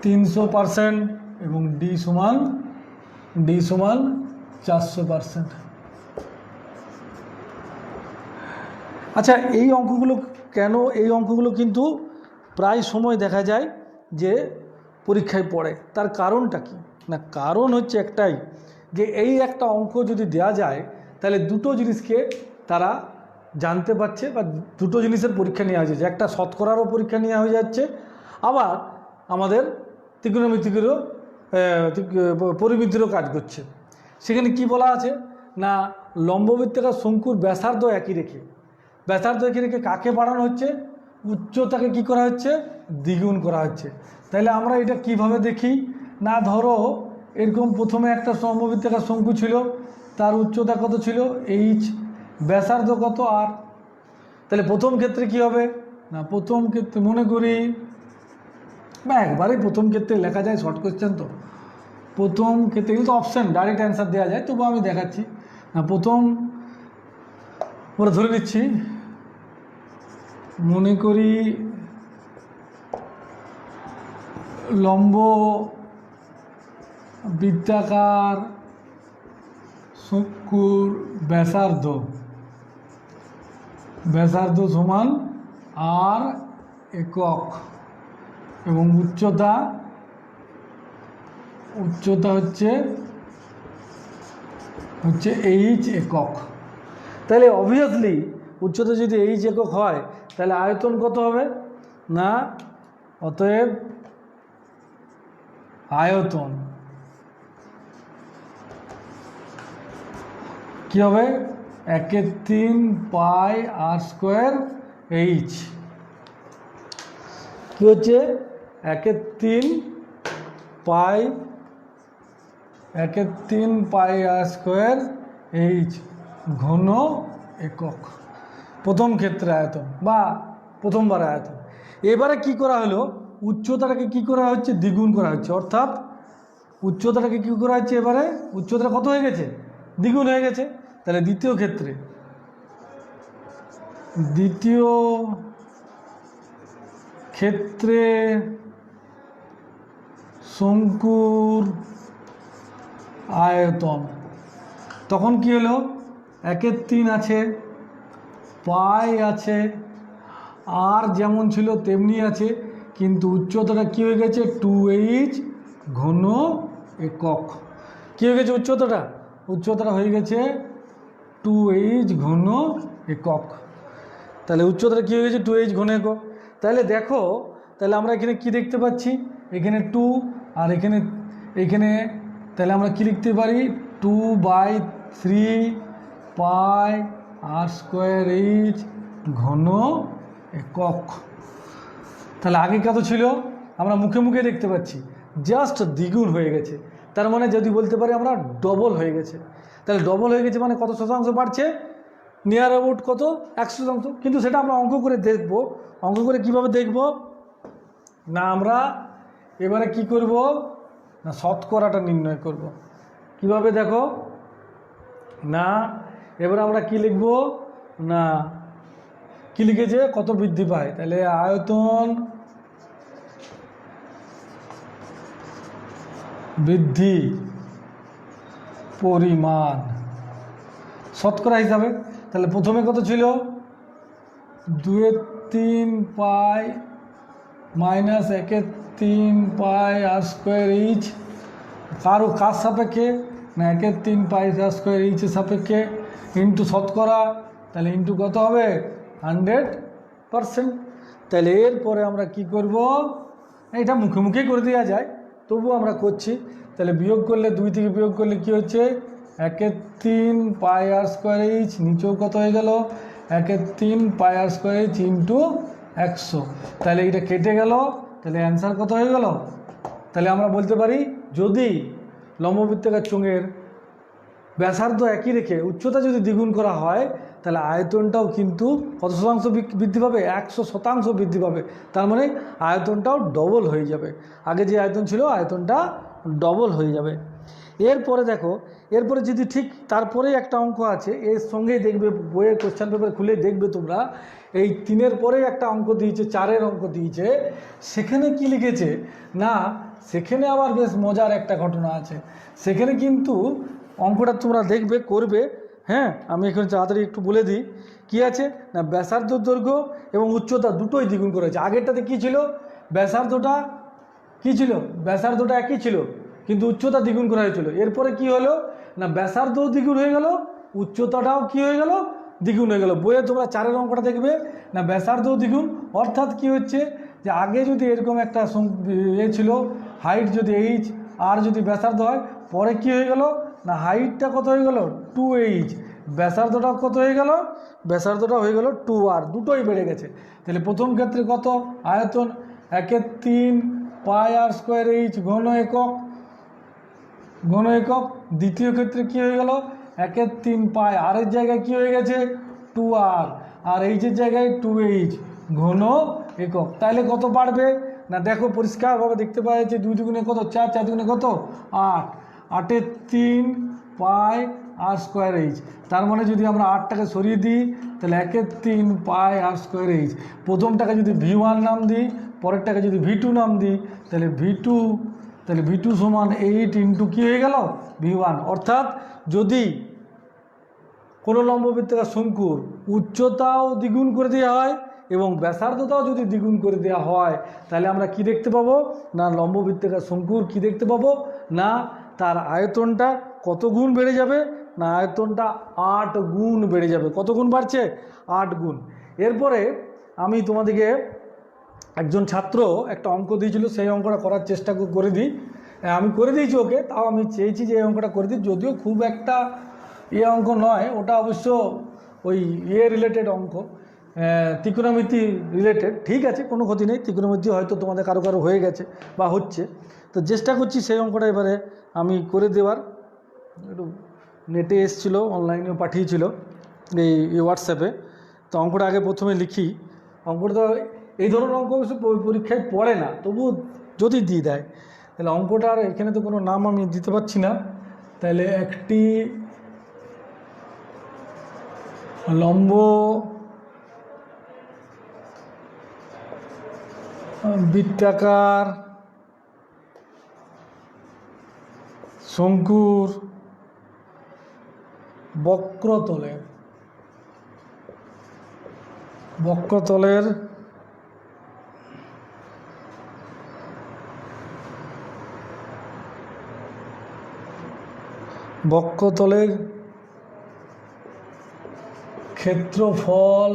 300% এবং ডি সমান 400%। আচ্ছা, এই অঙ্কগুলো কিন্তু প্রায় সময় দেখা যায় যে পরীক্ষায় পড়ে। তার কারণটা কি না, কারণ হচ্ছে একটাই, যে এই একটা অঙ্ক যদি দেয়া যায় তাহলে দুটো জিনিসকে তারা জানতে পারছে, বা দুটো জিনিসের পরীক্ষা নেওয়া হয়ে যাচ্ছে। একটা শতকরারও পরীক্ষা নেওয়া হয়ে যাচ্ছে, আবার আমাদের ত্রিকোণমিতিকেরও পরিমিতিরও কাজ করছে। সেখানে কি বলা আছে না, লম্ববৃত্তাকার শঙ্কুর ব্যাসার্ধ একই রেখে কাকে বাড়ানো হচ্ছে, উচ্চতাকে কি করা হচ্ছে, দ্বিগুণ করা হচ্ছে। তাহলে আমরা এটা কিভাবে দেখি না, ধরো এরকম প্রথমে একটা লম্ববৃত্তাকার শঙ্কু ছিল, তার উচ্চতা কত ছিল h, ব্যাসার্ধ কত r। তাহলে প্রথম ক্ষেত্রে কি হবে না, প্রথম ক্ষেত্রে মনে করি বা একবারেই প্রথম ক্ষেত্রে লেখা যায়, শর্ট কোশ্চেন তো, প্রথম ক্ষেত্রে কিন্তু অপশান ডাইরেক্ট অ্যান্সার দেওয়া যায়, তবু আমি দেখাচ্ছি না। প্রথম আমরা ধরে নিচ্ছি, মনে করি লম্ব বৃত্তাকার শঙ্কুর ব্যাসার্ধ সমান r একক এবং উচ্চতা হচ্ছে h একক। তাহলে অবভিয়াসলি উচ্চতা যদি h একক হয় তাহলে আয়তন কত হবে না, অতএব আয়তন কি হবে, 1/3 পাই r² h। কি হচ্ছে 1/3 পাই r² h ঘন একক, প্রথম ক্ষেত্রে আয়তন বা প্রথমবার আয়তন। এবারে কি করা হলো, উচ্চতাটাকে কি করা হচ্ছে, দ্বিগুণ করা হচ্ছে, অর্থাৎ উচ্চতাটাকে কি করা হচ্ছে, এবারে উচ্চতাটা কত হয়ে গেছে, দ্বিগুণ হয়ে গেছে। তাহলে দ্বিতীয় ক্ষেত্রে শঙ্কুর আয়তন তখন কি হলো, 1/3 আছে, পাই আছে, আর যেমন ছিল তেমনি আছে, কিন্তু উচ্চতাটা কি হয়ে গেছে, 2h ঘন একক। কি হয়ে গেছে উচ্চতাটা হয়ে গেছে 2h ঘন একক। তাহলে উচ্চতাটা কী হয়ে গেছে, 2h ঘন একক। তাহলে দেখো, তাহলে আমরা এখানে কি দেখতে পাচ্ছি, এখানে 2 আর এখানে তাহলে আমরা কি লিখতে পারি, 2/3 পাই r² h ঘন একক। তাহলে আগে কত ছিল আমরা মুখে মুখে দেখতে পাচ্ছি, জাস্ট দ্বিগুণ হয়ে গেছে। তার মানে যদি বলতে পারি আমরা ডবল হয়ে গেছে। তাহলে ডবল হয়ে গেছে মানে কত শতাংশ বাড়ছে, নিয়ার অ্যাবাউট কত 100%। কিন্তু সেটা আমরা অঙ্ক করে দেখব। অঙ্ক করে কিভাবে দেখব না, আমরা এবারে কি করব না শতকরাটা নির্ণয় করব। কিভাবে দেখো না, এবার আমরা কি লিখব না, কি লিখেছে কত বৃদ্ধি পায়, তাহলে আয়তন বৃদ্ধি পরিমাণ শতকরা হিসাবে। তাহলে প্রথমে কত ছিল 2/3 পাই মাইনাস 1/3 পাই আর স্কোয়ার ইচ, কার সাপেক্ষে না 1/3 পাই আর স্কোয়ার ইচের সাপেক্ষে ইন্টু শতকরা, তাহলে ইন্টু কত হবে 100%। তাহলে এরপরে আমরা কি করব, এটা মুখে মুখে করে দেওয়া যায়, তবুও আমরা করছি। তাহলে বিয়োগ করলে 2 থেকে বিয়োগ করলে কি হচ্ছে 1/3 পাই আর স্কোয়ার ইচ, নিচেও কত হয়ে গেল 1/3 পাই আর স্কোয়ার ইচ ইন্টু 100। তাহলে এটা কেটে গেল, তাহলে অ্যান্সার কত হয়ে গেল। তাহলে আমরা বলতে পারি যদি লম্ববৃত্তাকার চোঙের ব্যাসার্ধ একই রেখে উচ্চতা যদি দ্বিগুণ করা হয়, তাহলে আয়তনটাও কিন্তু কত শতাংশ বৃদ্ধি পাবে, 100% বৃদ্ধি পাবে। তার মানে আয়তনটাও ডবল হয়ে যাবে, আগে যে আয়তন ছিল আয়তনটা ডবল হয়ে যাবে। এরপরে দেখো, এরপরে যদি ঠিক তারপরেই একটা অঙ্ক আছে, এর সঙ্গেই দেখবে বইয়ের কোশ্চেন পেপার খুলে দেখবে তোমরা, এই 3-এর পরেই একটা অঙ্ক দিয়েছে, 4-এর অঙ্ক দিয়েছে। সেখানে কি লিখেছে না, সেখানে আবার বেশ মজার একটা ঘটনা আছে। সেখানে কিন্তু অঙ্কটা তোমরা দেখবে করবে, হ্যাঁ আমি এখানে তাড়াতাড়ি একটু বলে দিই কী আছে না, ব্যাসার্ধ দৈর্ঘ্য এবং উচ্চতা দুটোই দ্বিগুণ করেছে। আগেরটাতে কী ছিল, ব্যাসার্ধটা কী ছিল, ব্যাসার্ধটা একই ছিল কিন্তু উচ্চতা দ্বিগুণ করা হয়েছিল। এরপরে কি হলো না, ব্যাসার্ধও দ্বিগুণ হয়ে গেল, উচ্চতাটাও কি হয়ে গেল দ্বিগুণ হয়ে গেল। বইয়ে তোমরা 4-এর অঙ্কটা দেখবে না, ব্যাসার্ধও দ্বিগুণ, অর্থাৎ কি হচ্ছে যে আগে যদি এরকম একটা ছিল হাইট যদি এইচ আর যদি ব্যাসার্ধ হয়, পরে কি হয়ে গেল না হাইটটা কত হয়ে গেল 2h, ব্যাসার্ধটাও কত হয়ে গেল, ব্যাসার্ধটা হয়ে গেল 2r, দুটোই বেড়ে গেছে। তাহলে প্রথম ক্ষেত্রে কত আয়তন 1/3 পাই আর স্কোয়ার এইচ ঘন একক, ঘন একক। দ্বিতীয় ক্ষেত্রে কি হয়ে গেল 1/3 পাই আর এর জায়গায় কি হয়ে গেছে 2r, আর এইচের জায়গায় 2h ঘন একক। তাহলে কত বাড়বে না, দেখো পরিষ্কারভাবে দেখতে পাওয়া যাচ্ছে 2 দুগুণে কত 4, 4 দুগুণে কত 8, 8/3 পাই আর স্কোয়ার এইচ। তার মানে যদি আমরা 8টাকে সরিয়ে দিই তাহলে 1/3 পাই আর স্কোয়ার এইচ। প্রথমটাকে যদি v1 নাম দিই, পরেরটাকে যদি v2 নাম দিই, তাহলে v2 সমান 8 ইন্টু কী হয়ে গেল v1। অর্থাৎ যদি কোনো লম্ববৃত্তাকার শঙ্কুর উচ্চতাও দ্বিগুণ করে দেওয়া হয় এবং ব্যাসার্ধতাও যদি দ্বিগুণ করে দেওয়া হয়, তাহলে আমরা কি দেখতে পাবো না, লম্ববৃত্তাকার শঙ্কুর কি দেখতে পাবো না, তার আয়তনটা কত গুণ বেড়ে যাবে না, আয়তনটা 8 গুণ বেড়ে যাবে। কত গুণ বাড়ছে 8 গুণ। এরপরে আমি তোমাদেরকে একজন ছাত্র একটা অঙ্ক দিয়েছিল, সেই অঙ্কটা করার চেষ্টা করে দিই। আমি করে দিয়েছি ওকে, তাও আমি চেয়েছি যে এই অঙ্কটা করে দিই, যদিও খুব একটা অঙ্ক নয়, ওটা অবশ্য ওই রিলেটেড অঙ্ক, ত্রিকোণমিতি রিলেটেড। ঠিক আছে, কোনো ক্ষতি নেই, ত্রিকোণমিতি হয়তো তোমাদের কারো কারো হয়ে গেছে বা হচ্ছে, তো চেষ্টা করছি সেই অঙ্কটা এবারে আমি করে দেওয়ার। একটু নেটে এসেছিলো, অনলাইনেও পাঠিয়েছিল এই হোয়াটসঅ্যাপে। তো অঙ্কটা আগে প্রথমে লিখি। অঙ্কটা এই ধরনের অঙ্ক অবশ্য পরীক্ষায় পড়ে না, তবু যদি দিয়ে দেয় তাহলে অঙ্কটার এখানে তো কোনো নাম আমি দিতে পারছি না। তাহলে একটি লম্ব বৃত্তাকার শঙ্কুর বক্রতলের ক্ষেত্রফল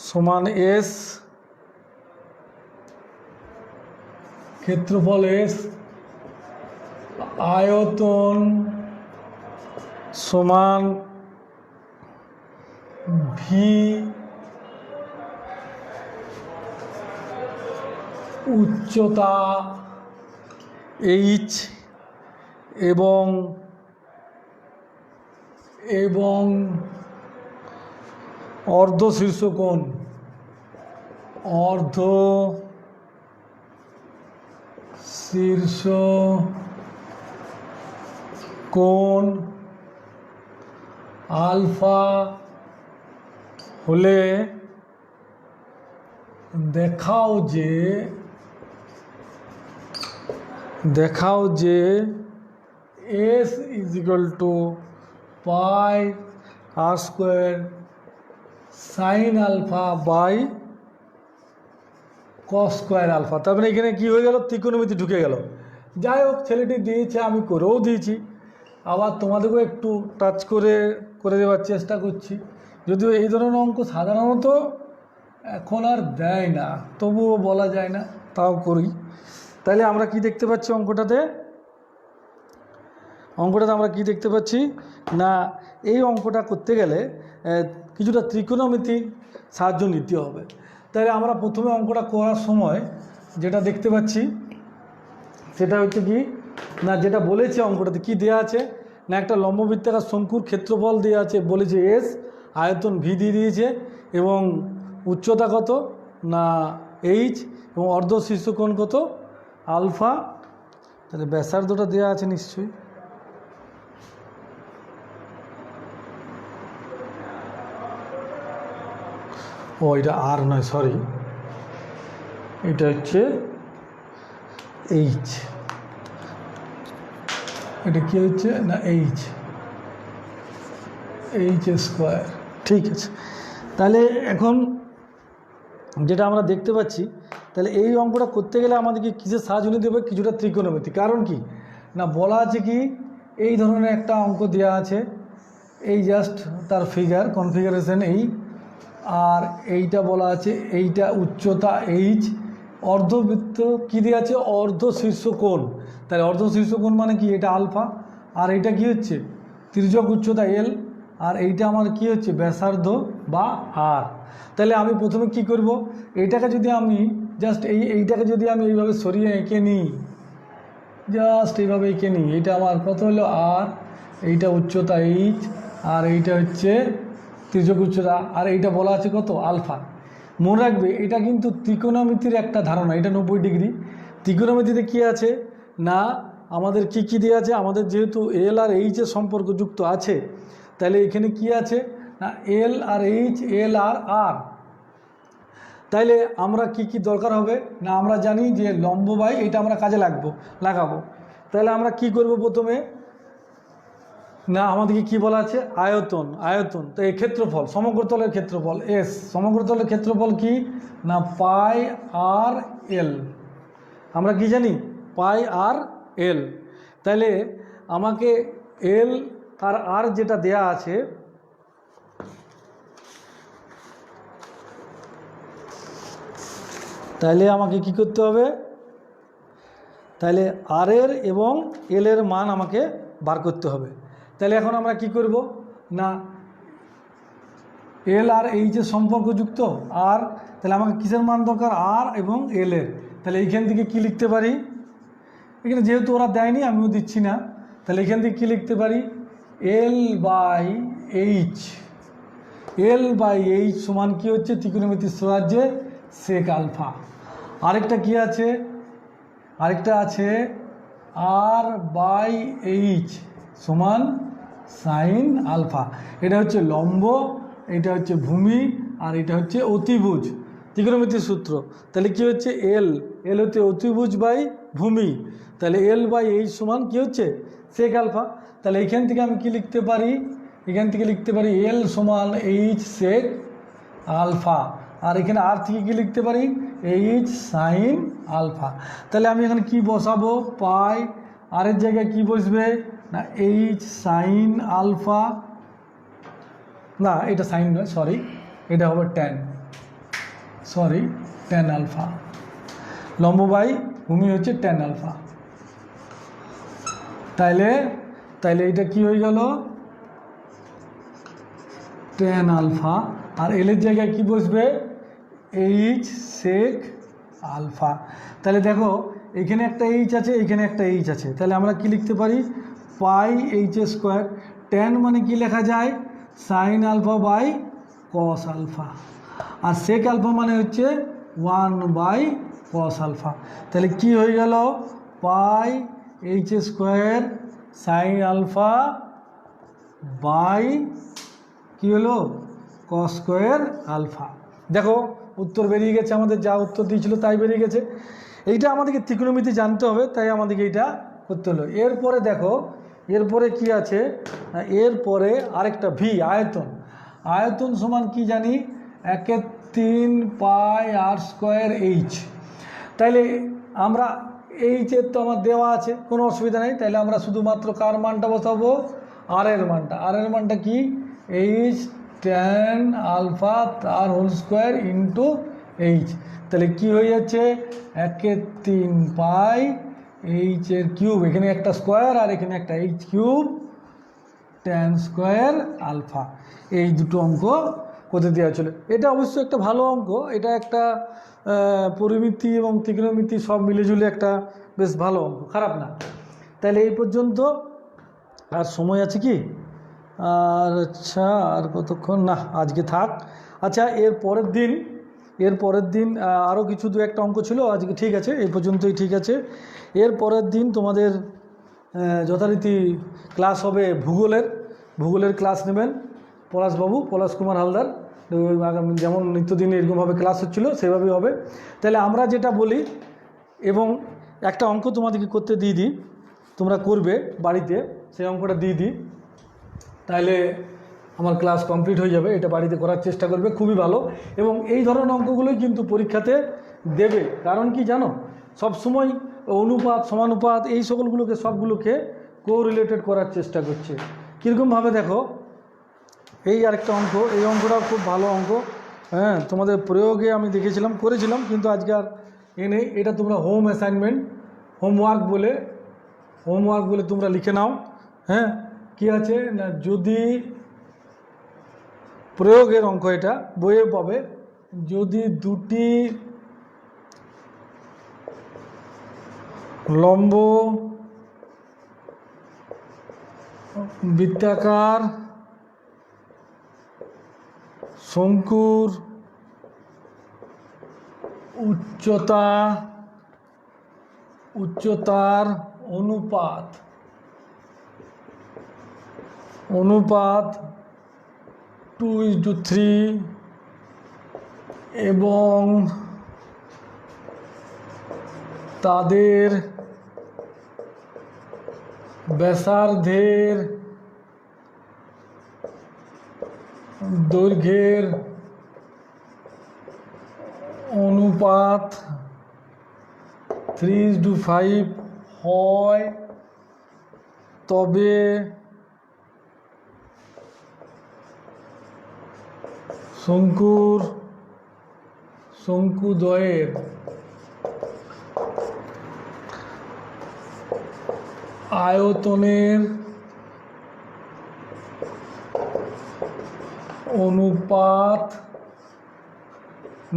সমান S, ক্ষেত্রফল S, আয়তন সমান V উচ্চতা এইচ এবং এবং অর্ধ শীর্ষকোণ অর্ধ শীর্ষ কোণ আলফা হলে দেখাও যে S is equal to pi r square sine alpha by cos square alpha. তার মানে এখানে কী হয়ে গেল, ত্রিকোণমিতি ঢুকে গেল। যাই হোক, ছেলেটি দিয়েছে, আমি করেও দিয়েছি, আবার তোমাদেরকেও একটু টাচ করে দেওয়ার চেষ্টা করছি। যদিও এই ধরনের অঙ্ক সাধারণত এখন আর দেয় না, তবুও বলা যায় না, তাও করি। তাহলে আমরা কি দেখতে পাচ্ছি অঙ্কটাতে আমরা কি দেখতে পাচ্ছি না, এই অঙ্কটা করতে গেলে কিছুটা ত্রিকোণমিতির সাহায্য নিতে হবে। তাহলে আমরা প্রথমে অঙ্কটা করার সময় যেটা দেখতে পাচ্ছি সেটা হচ্ছে কি না, যেটা বলেছে অঙ্কটাতে কি দেওয়া আছে না, একটা লম্ববৃত্তাকার শঙ্কুর ক্ষেত্রফল দেওয়া আছে, বলেছে এস, আয়তন ভি দিয়ে দিয়েছে এবং উচ্চতা কত না এইচ এবং অর্ধ শীর্ষকোণ কত আলফা। তাহলে ব্যাসার্ধটা দেওয়া আছে নিশ্চয়ই, ও এটা আর নয়, সরি, এটা হচ্ছে এইচ, এটা কি হচ্ছে না এইচ স্কোয়ার। ঠিক আছে, তাহলে এখন যেটা আমরা দেখতে পাচ্ছি, তাহলে এই অঙ্কটা করতে গেলে আমাদেরকে কিসের সাহায্য নিতে হবে, কিছুটা ত্রিকোণমিতি। কারণ কি না, বলা আছে কি এই ধরনের একটা অঙ্ক দেওয়া আছে, এই জাস্ট তার ফিগার কনফিগারেশন এই, আর এইটা বলা আছে এইটা উচ্চতা এইচ, অর্ধবৃত্ত কী দেওয়া আছে অর্ধ শীর্ষকোণ। তাহলে অর্ধ শীর্ষকোণ মানে কি, এটা আলফা, আর এইটা কি হচ্ছে তির্যক উচ্চতা এল, আর এইটা আমার কি হচ্ছে ব্যাসার্ধ বা আর। তাহলে আমি প্রথমে কি করব, এইটাকে যদি আমি জাস্ট এইটাকে যদি আমি এইভাবে সরিয়ে এঁকে নিই, জাস্ট এইভাবে এঁকে নিই, এইটা আমার কত হলো আর, এইটা উচ্চতা এইচ, আর এইটা হচ্ছে তির্যক উচ্চতা, আর এইটা বলা আছে কত আলফা। মনে রাখবে এটা কিন্তু ত্রিকোণমিতির একটা ধারণা, এটা 90 ডিগ্রি। ত্রিকোণমিতিতে কী আছে না, আমাদের কি দেওয়া আছে, আমাদের যেহেতু এল আর এইচের সম্পর্ক যুক্ত আছে, তাহলে এখানে কি আছে না এল আর এইচ, এল আর আর। তাইলে আমরা কি দরকার হবে না, আমরা জানি যে লম্ব বাই এটা আমরা কাজে লাগাবো। তাহলে আমরা কি করব প্রথমে না, আমাদেরকে কি বলা আছে আয়তন, তো এই ক্ষেত্রফল, সমগ্রতলের ক্ষেত্রফল এস, সমগ্রতলের ক্ষেত্রফল কি না পাই আর এল, আমরা কি জানি পাই আর এল। তাহলে আমাকে এল আর আর যেটা দেয়া আছে, তাহলে আমাকে কি করতে হবে, তাহলে আর এর এবং এল এর মান আমাকে বার করতে হবে। তাহলে এখন আমরা কি করব না, এল আর এইচের সম্পর্কযুক্ত আর, তাহলে আমাকে কিসের মান দরকার আর এবং এল এর। তাহলে এইখান থেকে কি লিখতে পারি, এখানে যেহেতু ওরা দেয়নি আমিও দিচ্ছি না, তাহলে এখান থেকে কী লিখতে পারি এল বাই এইচ সমান কী হচ্ছে ত্রিকোণমিতির সাহায্যে সেক আলফা। আরেকটা কি আছে, আরেকটা আছে আর বাই এইচ সমান সাইন আলফা। এটা হচ্ছে লম্ব, এটা হচ্ছে ভূমি, আর এটা হচ্ছে অতিভুজ, ত্রিকোণমিতির সূত্র। তাহলে কি হচ্ছে এল হচ্ছে অতিভুজ বাই ভূমি, তাহলে এল বাই এইচ সমান কী হচ্ছে সেক আলফা। তাহলে এইখান থেকে আমি কি লিখতে পারি, এখান থেকে লিখতে পারি এল সমান এইচ সেক আলফা, আর এখানে আর থেকে কি লিখতে পারি এইচ সাইন আলফা। তাহলে আমি এখানে কি বসাবো, পাই আরের জায়গায় কি বসবে না এইচ সাইন আলফা, না এটা সাইন নয়, সরি, এটা হবে ট্যান আলফা, লম্ব বাই ভূমি হচ্ছে ট্যান আলফা। তাইলে এটা কি হয়ে গেল ট্যান আলফা, আর এলের জায়গায় কি বসবে এইচ সেক আলফা। তাহলে দেখো এখানে একটা এইচ আছে, এখানে একটা এইচ আছে, তাহলে আমরা কি লিখতে পারি পাই এইচ স্কোয়ার। ট্যান মানে কি লেখা যায় sine alpha by cos alpha, আর সেক আলফা মানে হচ্ছে 1/cos আলফা। তাহলে কি হয়ে গেল pi h square sine alpha by কি হলো কস স্কোয়ার আলফা। দেখো উত্তর বেরিয়ে গেছে, আমাদের যা উত্তর দিয়েছিল তাই বেরিয়ে গেছে। এইটা আমাদেরকে ত্রিকোণমিতি জানতে হবে, তাই আমাদেরকে এইটা করতে হলো। এরপরে দেখো এরপরে কি আছে, এরপরে আরেকটা ভি আয়তন। আয়তন সমান কি জানি 1/3 পাই আর স্কোয়ার এইচ। তাইলে আমরা এইচের তো আমার দেওয়া আছে, কোনো অসুবিধা নেই। তাইলে আমরা শুধুমাত্র কার মানটা বসাবো আর এর মানটা। আর এর মানটা কি এইচ ট্যান আলফা তার হোল স্কোয়ার ইন্টু এইচ। তাহলে কি হয়ে যাচ্ছে 1/3 পাই এইচের কিউব, এখানে একটা স্কোয়ার আর এখানে একটা H cube tan square alpha. এই দুটো অঙ্ক করতে দেওয়া ছিল। এটা অবশ্যই একটা ভালো অঙ্ক, এটা একটা পরিমিতি এবং ত্রিকোণমিতি সব মিলেজুলে একটা বেশ ভালো অঙ্ক, খারাপ না। তাহলে এই পর্যন্ত। আর সময় আছে কি আর? আচ্ছা আর কতক্ষণ, না আজকে থাক। আচ্ছা এর পরের দিন আরও কিছু দু একটা অঙ্ক ছিল, আজকে ঠিক আছে এই পর্যন্তই ঠিক আছে। এর পরের দিন তোমাদের যথারীতি ক্লাস হবে ভূগোলের ক্লাস নেবেন পলাশবাবু, পলাশ কুমার হালদার। যেমন নিত্যদিন এরকমভাবে ক্লাস হচ্ছিলো সেভাবেই হবে। তাহলে আমরা যেটা বলি এবং একটা অঙ্ক তোমাদেরকে করতে দিয়ে দিই, তোমরা করবে বাড়িতে, সেই অঙ্কটা দিয়ে দিই, তাহলে আমার ক্লাস কমপ্লিট হয়ে যাবে। এটা বাড়িতে করার চেষ্টা করবে, খুবই ভালো। এবং এই ধরনের অঙ্কগুলোই কিন্তু পরীক্ষাতে দেবে। কারণ কি জানো, সবসময় অনুপাত সমানুপাত এই সবগুলোকে কোরিলেটেড করার চেষ্টা করছে। কীরকমভাবে দেখো, এই আরেকটা অঙ্ক, এই অঙ্কটাও খুব ভালো অঙ্ক। হ্যাঁ, তোমাদের প্রয়োগে আমি করেছিলাম, কিন্তু আজকে আর নেই। এটা তোমরা হোম অ্যাসাইনমেন্ট হোমওয়ার্ক বলে তোমরা লিখে নাও। হ্যাঁ, কি আছে না, যদি প্রয়োগের অঙ্ক, এটা বইয়ে পাবে, যদি দুটি লম্ব বৃত্তাকার শঙ্কুর উচ্চতার অনুপাত 2:3 এবং তাদের ব্যাসার্ধের দৈর্ঘ্যের অনুপাত 3:5 হয়, তবে শঙ্কুদ্বয়ের আয়তনের অনুপাত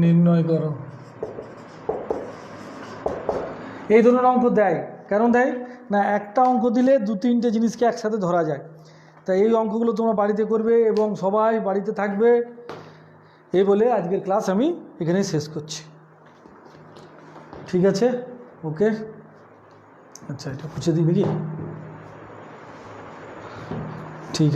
নির্ণয় করো। এই ধরনের অঙ্ক দেয়, কেন দেয় না, একটা অঙ্ক দিলে 2-3টে জিনিসকে একসাথে ধরা যায়। তাই এই অঙ্কগুলো তোমরা বাড়িতে করবে এবং সবাই বাড়িতে থাকবে। এই বলে আজকের ক্লাস আমি এখানেই শেষ করছি। ঠিক আছে, ওকে। আচ্ছা এটা পুছে দিই নাকি?